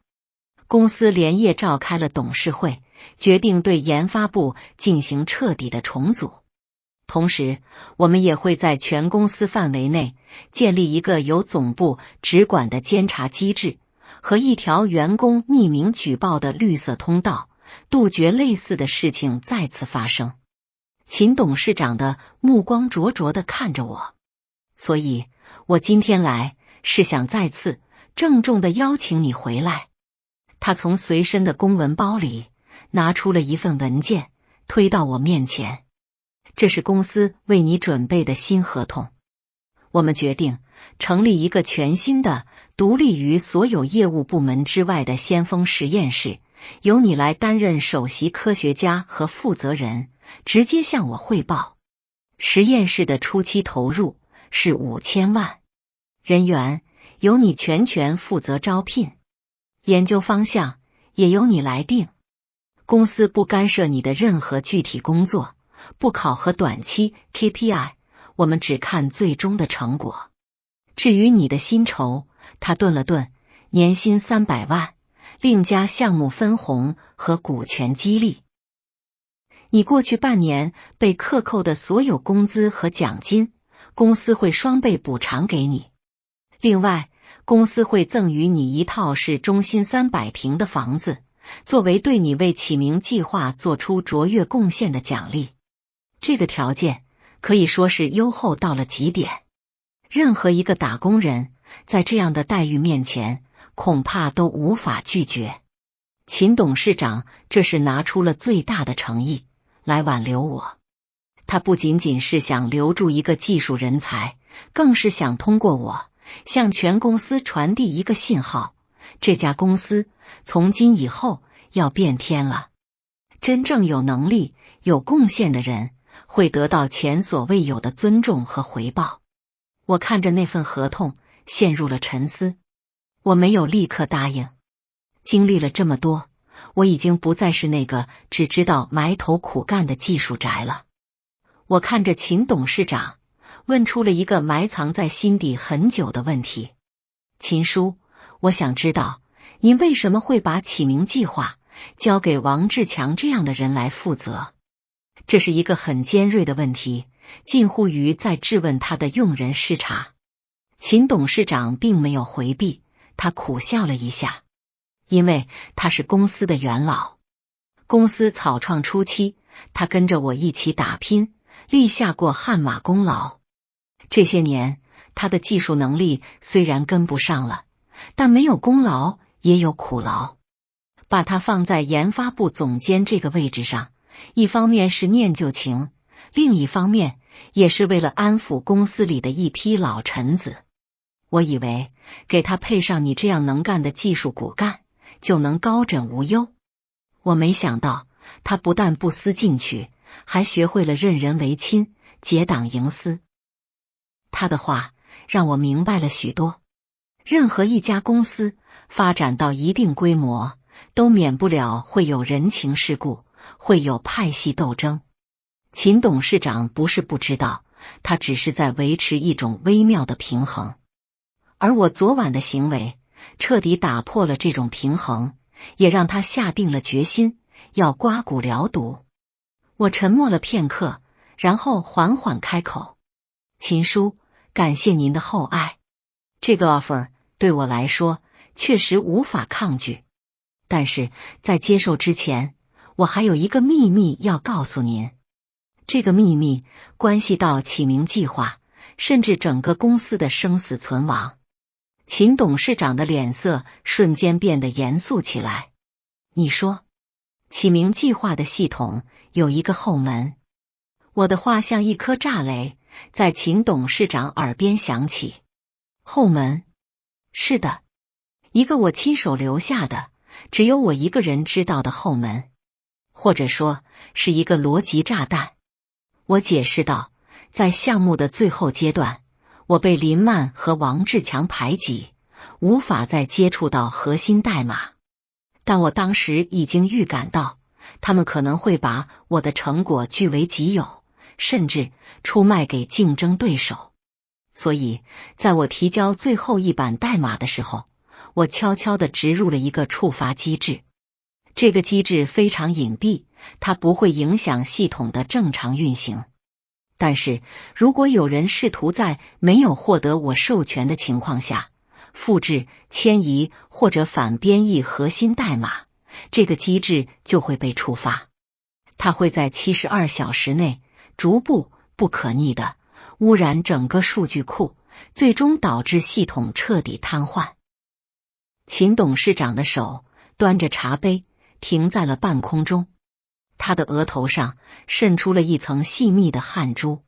公司连夜召开了董事会，决定对研发部进行彻底的重组。同时，我们也会在全公司范围内建立一个由总部直管的监察机制和一条员工匿名举报的绿色通道，杜绝类似的事情再次发生。秦董事长的目光灼灼地看着我，所以我今天来是想再次郑重地邀请你回来。他从随身的公文包里拿出了一份文件，推到我面前。这是公司为你准备的新合同。我们决定成立一个全新的、独立于所有业务部门之外的先锋实验室，由你来担任首席科学家和负责人，直接向我汇报。实验室的初期投入是5000万，人员由你全权负责招聘，研究方向也由你来定。公司不干涉你的任何具体工作，不考核短期 KPI， 我们只看最终的成果。至于你的薪酬，他顿了顿，年薪300万，另加项目分红和股权激励。你过去半年被克扣的所有工资和奖金，公司会双倍补偿给你。另外，公司会赠予你一套市中心300平的房子，作为对你为启明计划做出卓越贡献的奖励。这个条件可以说是优厚到了极点，任何一个打工人在这样的待遇面前恐怕都无法拒绝。秦董事长这是拿出了最大的诚意来挽留我。他不仅仅是想留住一个技术人才，更是想通过我向全公司传递一个信号：这家公司从今以后要变天了。真正有能力、有贡献的人会得到前所未有的尊重和回报。我看着那份合同，陷入了沉思。我没有立刻答应。经历了这么多，我已经不再是那个只知道埋头苦干的技术宅了。我看着秦董事长，问出了一个埋藏在心底很久的问题：秦叔，我想知道您为什么会把启明计划交给王志强这样的人来负责？这是一个很尖锐的问题，近乎于在质问他的用人失察。秦董事长并没有回避，他苦笑了一下，因为他是公司的元老。公司草创初期，他跟着我一起打拼，立下过汗马功劳。这些年，他的技术能力虽然跟不上了，但没有功劳也有苦劳。把他放在研发部总监这个位置上，一方面是念旧情，另一方面也是为了安抚公司里的一批老臣子。我以为给他配上你这样能干的技术骨干，就能高枕无忧。我没想到他不但不思进取，还学会了任人唯亲，结党营私。他的话让我明白了许多。任何一家公司发展到一定规模，都免不了会有人情世故，会有派系斗争。秦董事长不是不知道，他只是在维持一种微妙的平衡。而我昨晚的行为彻底打破了这种平衡，也让他下定了决心要刮骨疗毒。我沉默了片刻，然后缓缓开口：秦叔，感谢您的厚爱。这个 offer 对我来说确实无法抗拒，但是在接受之前，我还有一个秘密要告诉您。这个秘密关系到启明计划，甚至整个公司的生死存亡。秦董事长的脸色瞬间变得严肃起来。你说，启明计划的系统有一个后门？我的话像一颗炸雷，在秦董事长耳边响起。后门？是的，一个我亲手留下的，只有我一个人知道的后门，或者说是一个逻辑炸弹。我解释道，在项目的最后阶段，我被林曼和王志强排挤，无法再接触到核心代码。但我当时已经预感到，他们可能会把我的成果据为己有，甚至出卖给竞争对手。所以，在我提交最后一版代码的时候，我悄悄地植入了一个触发机制。这个机制非常隐蔽，它不会影响系统的正常运行。但是如果有人试图在没有获得我授权的情况下复制、迁移或者反编译核心代码，这个机制就会被触发。它会在72小时内逐步不可逆地污染整个数据库，最终导致系统彻底瘫痪。秦董事长的手端着茶杯停在了半空中，他的额头上渗出了一层细密的汗珠。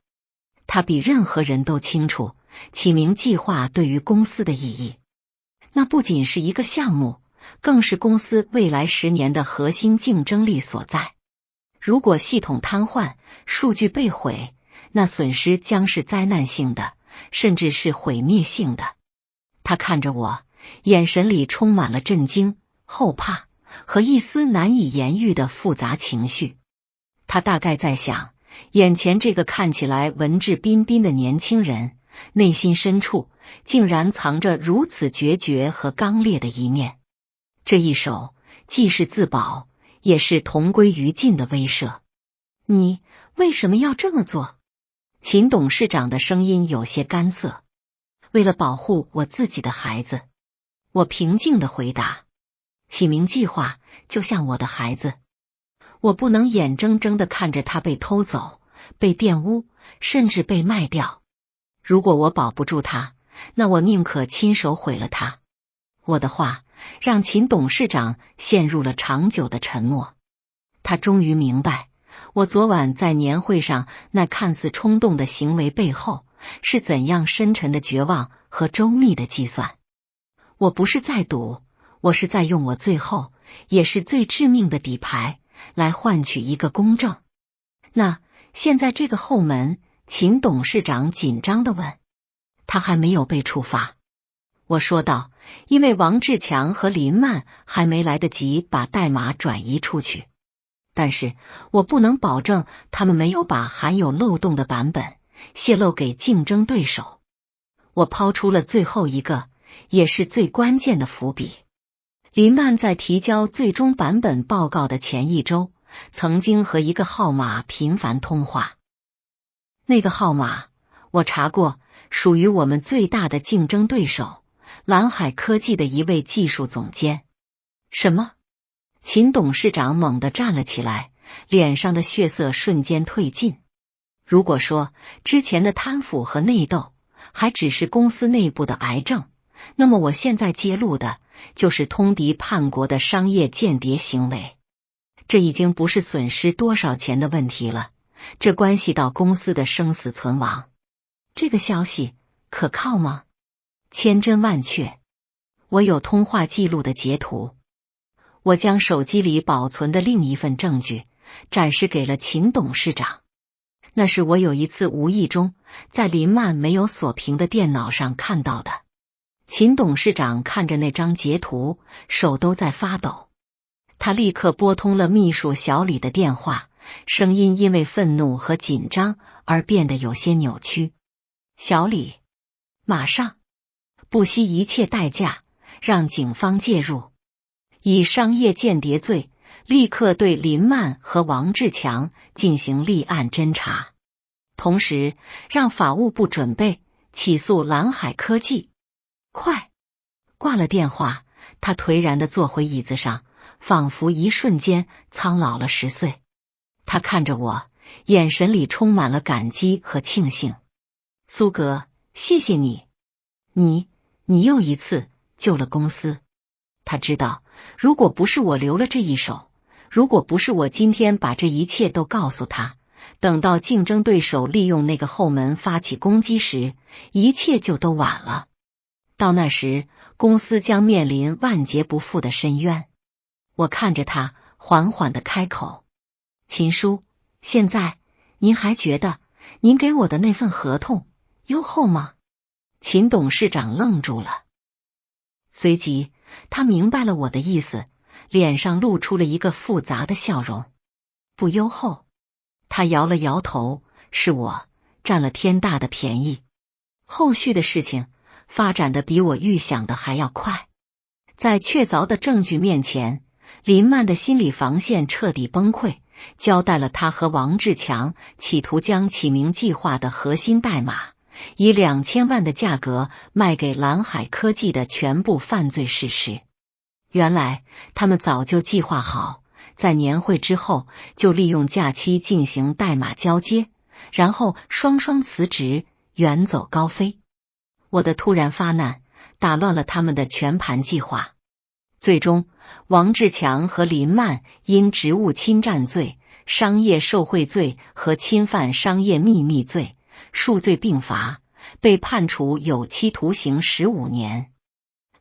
他比任何人都清楚启明计划对于公司的意义，那不仅是一个项目，更是公司未来10年的核心竞争力所在。如果系统瘫痪，数据被毁，那损失将是灾难性的，甚至是毁灭性的。他看着我，眼神里充满了震惊、后怕和一丝难以言喻的复杂情绪。他大概在想，眼前这个看起来文质彬彬的年轻人，内心深处竟然藏着如此决绝和刚烈的一面。这一手既是自保，也是同归于尽的威慑。你为什么要这么做？秦董事长的声音有些干涩。为了保护我自己的孩子，我平静地回答。启明计划就像我的孩子，我不能眼睁睁地看着他被偷走、被玷污，甚至被卖掉。如果我保不住他，那我宁可亲手毁了他。我的话让秦董事长陷入了长久的沉默。他终于明白，我昨晚在年会上那看似冲动的行为背后是怎样深沉的绝望和周密的计算。我不是在赌，我是在用我最后也是最致命的底牌来换取一个公正。那现在这个后门，秦董事长紧张地问。他还没有被触发，我说道，因为王志强和林曼还没来得及把代码转移出去。但是我不能保证他们没有把含有漏洞的版本泄露给竞争对手。我抛出了最后一个，也是最关键的伏笔。林曼在提交最终版本报告的前一周，曾经和一个号码频繁通话。那个号码我查过，属于我们最大的竞争对手蓝海科技的一位技术总监。什么？秦董事长猛地站了起来，脸上的血色瞬间褪尽。如果说之前的贪腐和内斗还只是公司内部的癌症，那么我现在揭露的就是通敌叛国的商业间谍行为。这已经不是损失多少钱的问题了，这关系到公司的生死存亡。这个消息可靠吗？千真万确。我有通话记录的截图。我将手机里保存的另一份证据展示给了秦董事长。那是我有一次无意中在林曼没有锁屏的电脑上看到的。秦董事长看着那张截图，手都在发抖。他立刻拨通了秘书小李的电话，声音因为愤怒和紧张而变得有些扭曲。小李，马上，不惜一切代价让警方介入，以商业间谍罪立刻对林曼和王志强进行立案侦查，同时让法务部准备起诉蓝海科技。快！挂了电话，他颓然地坐回椅子上，仿佛一瞬间苍老了10岁。他看着我，眼神里充满了感激和庆幸。苏格，谢谢你，你又一次救了公司。他知道，如果不是我留了这一手，如果不是我今天把这一切都告诉他，等到竞争对手利用那个后门发起攻击时，一切就都晚了。到那时，公司将面临万劫不复的深渊。我看着他，缓缓地开口：秦叔，现在您还觉得您给我的那份合同优厚吗？秦董事长愣住了，随即他明白了我的意思，脸上露出了一个复杂的笑容。不优厚？他摇了摇头，是我占了天大的便宜。后续的事情发展的比我预想的还要快。在确凿的证据面前，林曼的心理防线彻底崩溃，交代了他和王志强企图将启明计划的核心代码以2000万的价格卖给蓝海科技的全部犯罪事实。原来他们早就计划好，在年会之后就利用假期进行代码交接，然后双双辞职，远走高飞。我的突然发难打乱了他们的全盘计划。最终，王志强和林曼因职务侵占罪、商业受贿罪和侵犯商业秘密罪，数罪并罚，被判处有期徒刑15年。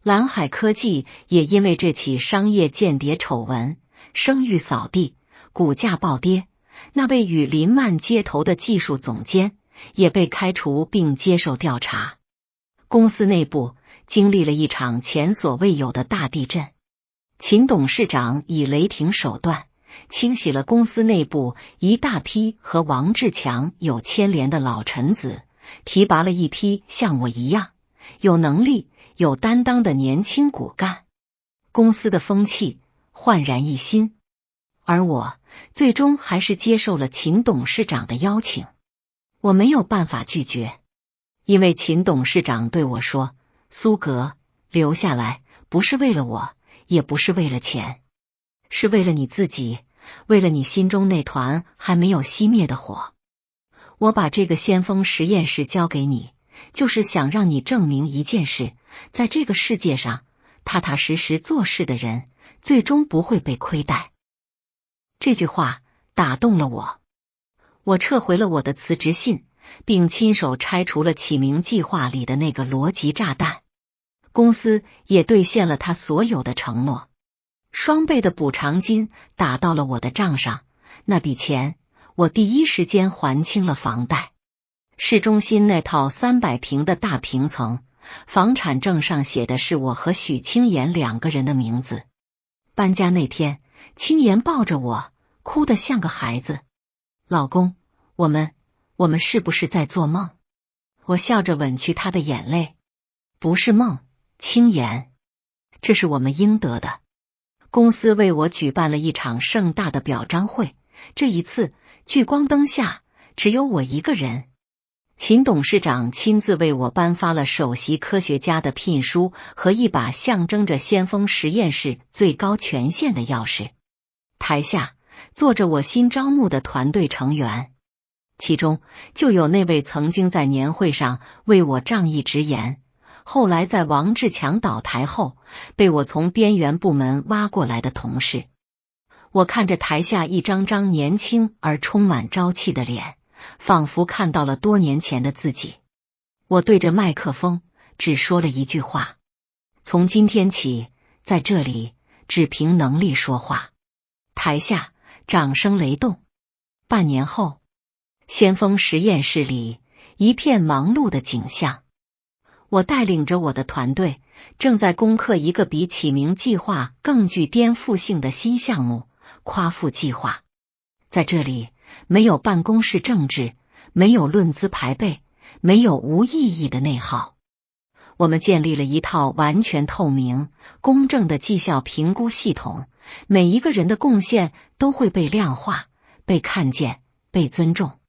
蓝海科技也因为这起商业间谍丑闻，声誉扫地，股价暴跌。那位与林曼接头的技术总监也被开除并接受调查。公司内部经历了一场前所未有的大地震。秦董事长以雷霆手段清洗了公司内部一大批和王志强有牵连的老臣子，提拔了一批像我一样有能力、有担当的年轻骨干。公司的风气焕然一新，而我最终还是接受了秦董事长的邀请。我没有办法拒绝，因为秦董事长对我说：“苏格，留下来不是为了我，也不是为了钱，是为了你自己，为了你心中那团还没有熄灭的火。我把这个先锋实验室交给你，就是想让你证明一件事，在这个世界上，踏踏实实做事的人最终不会被亏待。”这句话打动了我，我撤回了我的辞职信，并亲手拆除了启明计划里的那个逻辑炸弹。公司也兑现了他所有的承诺，双倍的补偿金打到了我的账上。那笔钱，我第一时间还清了房贷。市中心那套300平的大平层，房产证上写的是我和许青岩2个人的名字。搬家那天，青岩抱着我，哭得像个孩子。老公，我们是不是在做梦？我笑着吻去他的眼泪。不是梦，青岩，这是我们应得的。公司为我举办了一场盛大的表彰会，这一次聚光灯下只有我一个人。秦董事长亲自为我颁发了首席科学家的聘书和一把象征着先锋实验室最高权限的钥匙。台下坐着我新招募的团队成员，其中就有那位曾经在年会上为我仗义直言，后来在王志强倒台后被我从边缘部门挖过来的同事。我看着台下一张张年轻而充满朝气的脸，仿佛看到了多年前的自己。我对着麦克风只说了一句话：从今天起，在这里只凭能力说话。台下掌声雷动。半年后，先锋实验室里一片忙碌的景象。我带领着我的团队，正在攻克一个比启明计划更具颠覆性的新项目——夸父计划。在这里，没有办公室政治，没有论资排辈，没有无意义的内耗。我们建立了一套完全透明、公正的绩效评估系统，每一个人的贡献都会被量化、被看见、被尊重。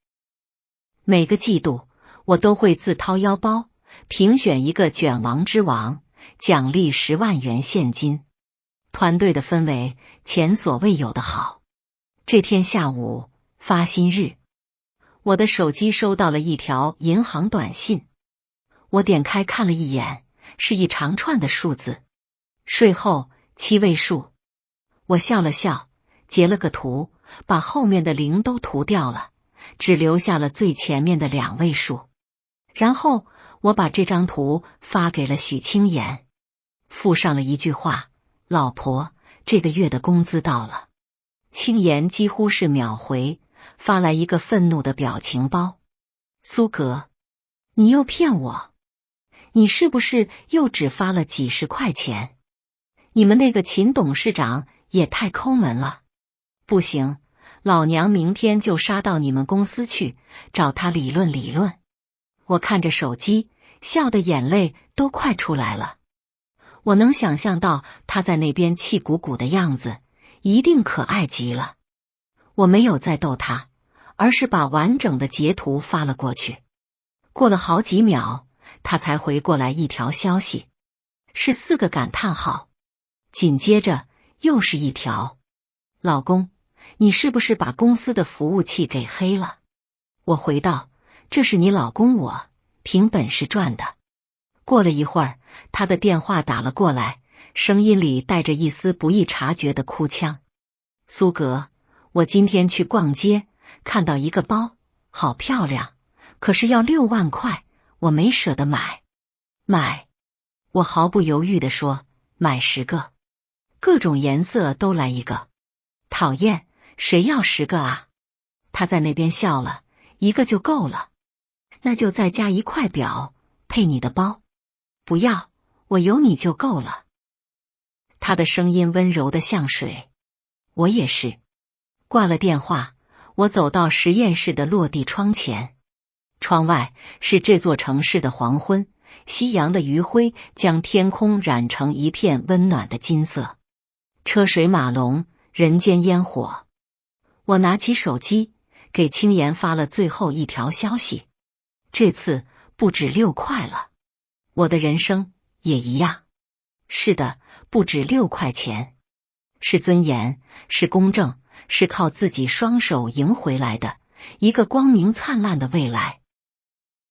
每个季度，我都会自掏腰包评选一个卷王之王，奖励10万元现金。团队的氛围前所未有的好。这天下午，发薪日，我的手机收到了一条银行短信。我点开看了一眼，是一长串的数字，税后7位数。我笑了笑，截了个图，把后面的0都涂掉了，只留下了最前面的2位数。然后我把这张图发给了许青岩，附上了一句话：老婆，这个月的工资到了。青岩几乎是秒回，发来一个愤怒的表情包。苏格，你又骗我，你是不是又只发了几十块钱？你们那个秦董事长也太抠门了。不行，老娘明天就杀到你们公司去，找他理论理论。我看着手机，笑的眼泪都快出来了。我能想象到他在那边气鼓鼓的样子，一定可爱极了。我没有再逗他，而是把完整的截图发了过去。过了好几秒，他才回过来一条消息，是4个感叹号，紧接着又是一条：老公，你是不是把公司的服务器给黑了？我回道，这是你老公我凭本事赚的。过了一会儿，他的电话打了过来，声音里带着一丝不易察觉的哭腔。苏格，我今天去逛街，看到一个包，好漂亮，可是要6万块，我没舍得买。买？我毫不犹豫地说，买10个，各种颜色都来一个。讨厌，谁要10个啊？他在那边笑了，1个就够了。那就再加1块表，配你的包。不要，我有你就够了。他的声音温柔的像水。我也是。挂了电话，我走到实验室的落地窗前，窗外是这座城市的黄昏，夕阳的余晖将天空染成一片温暖的金色，车水马龙，人间烟火。我拿起手机，给青岩发了最后一条消息。这次不止6块了，我的人生也一样。是的，不止6块钱，是尊严，是公正，是靠自己双手赢回来的一个光明灿烂的未来。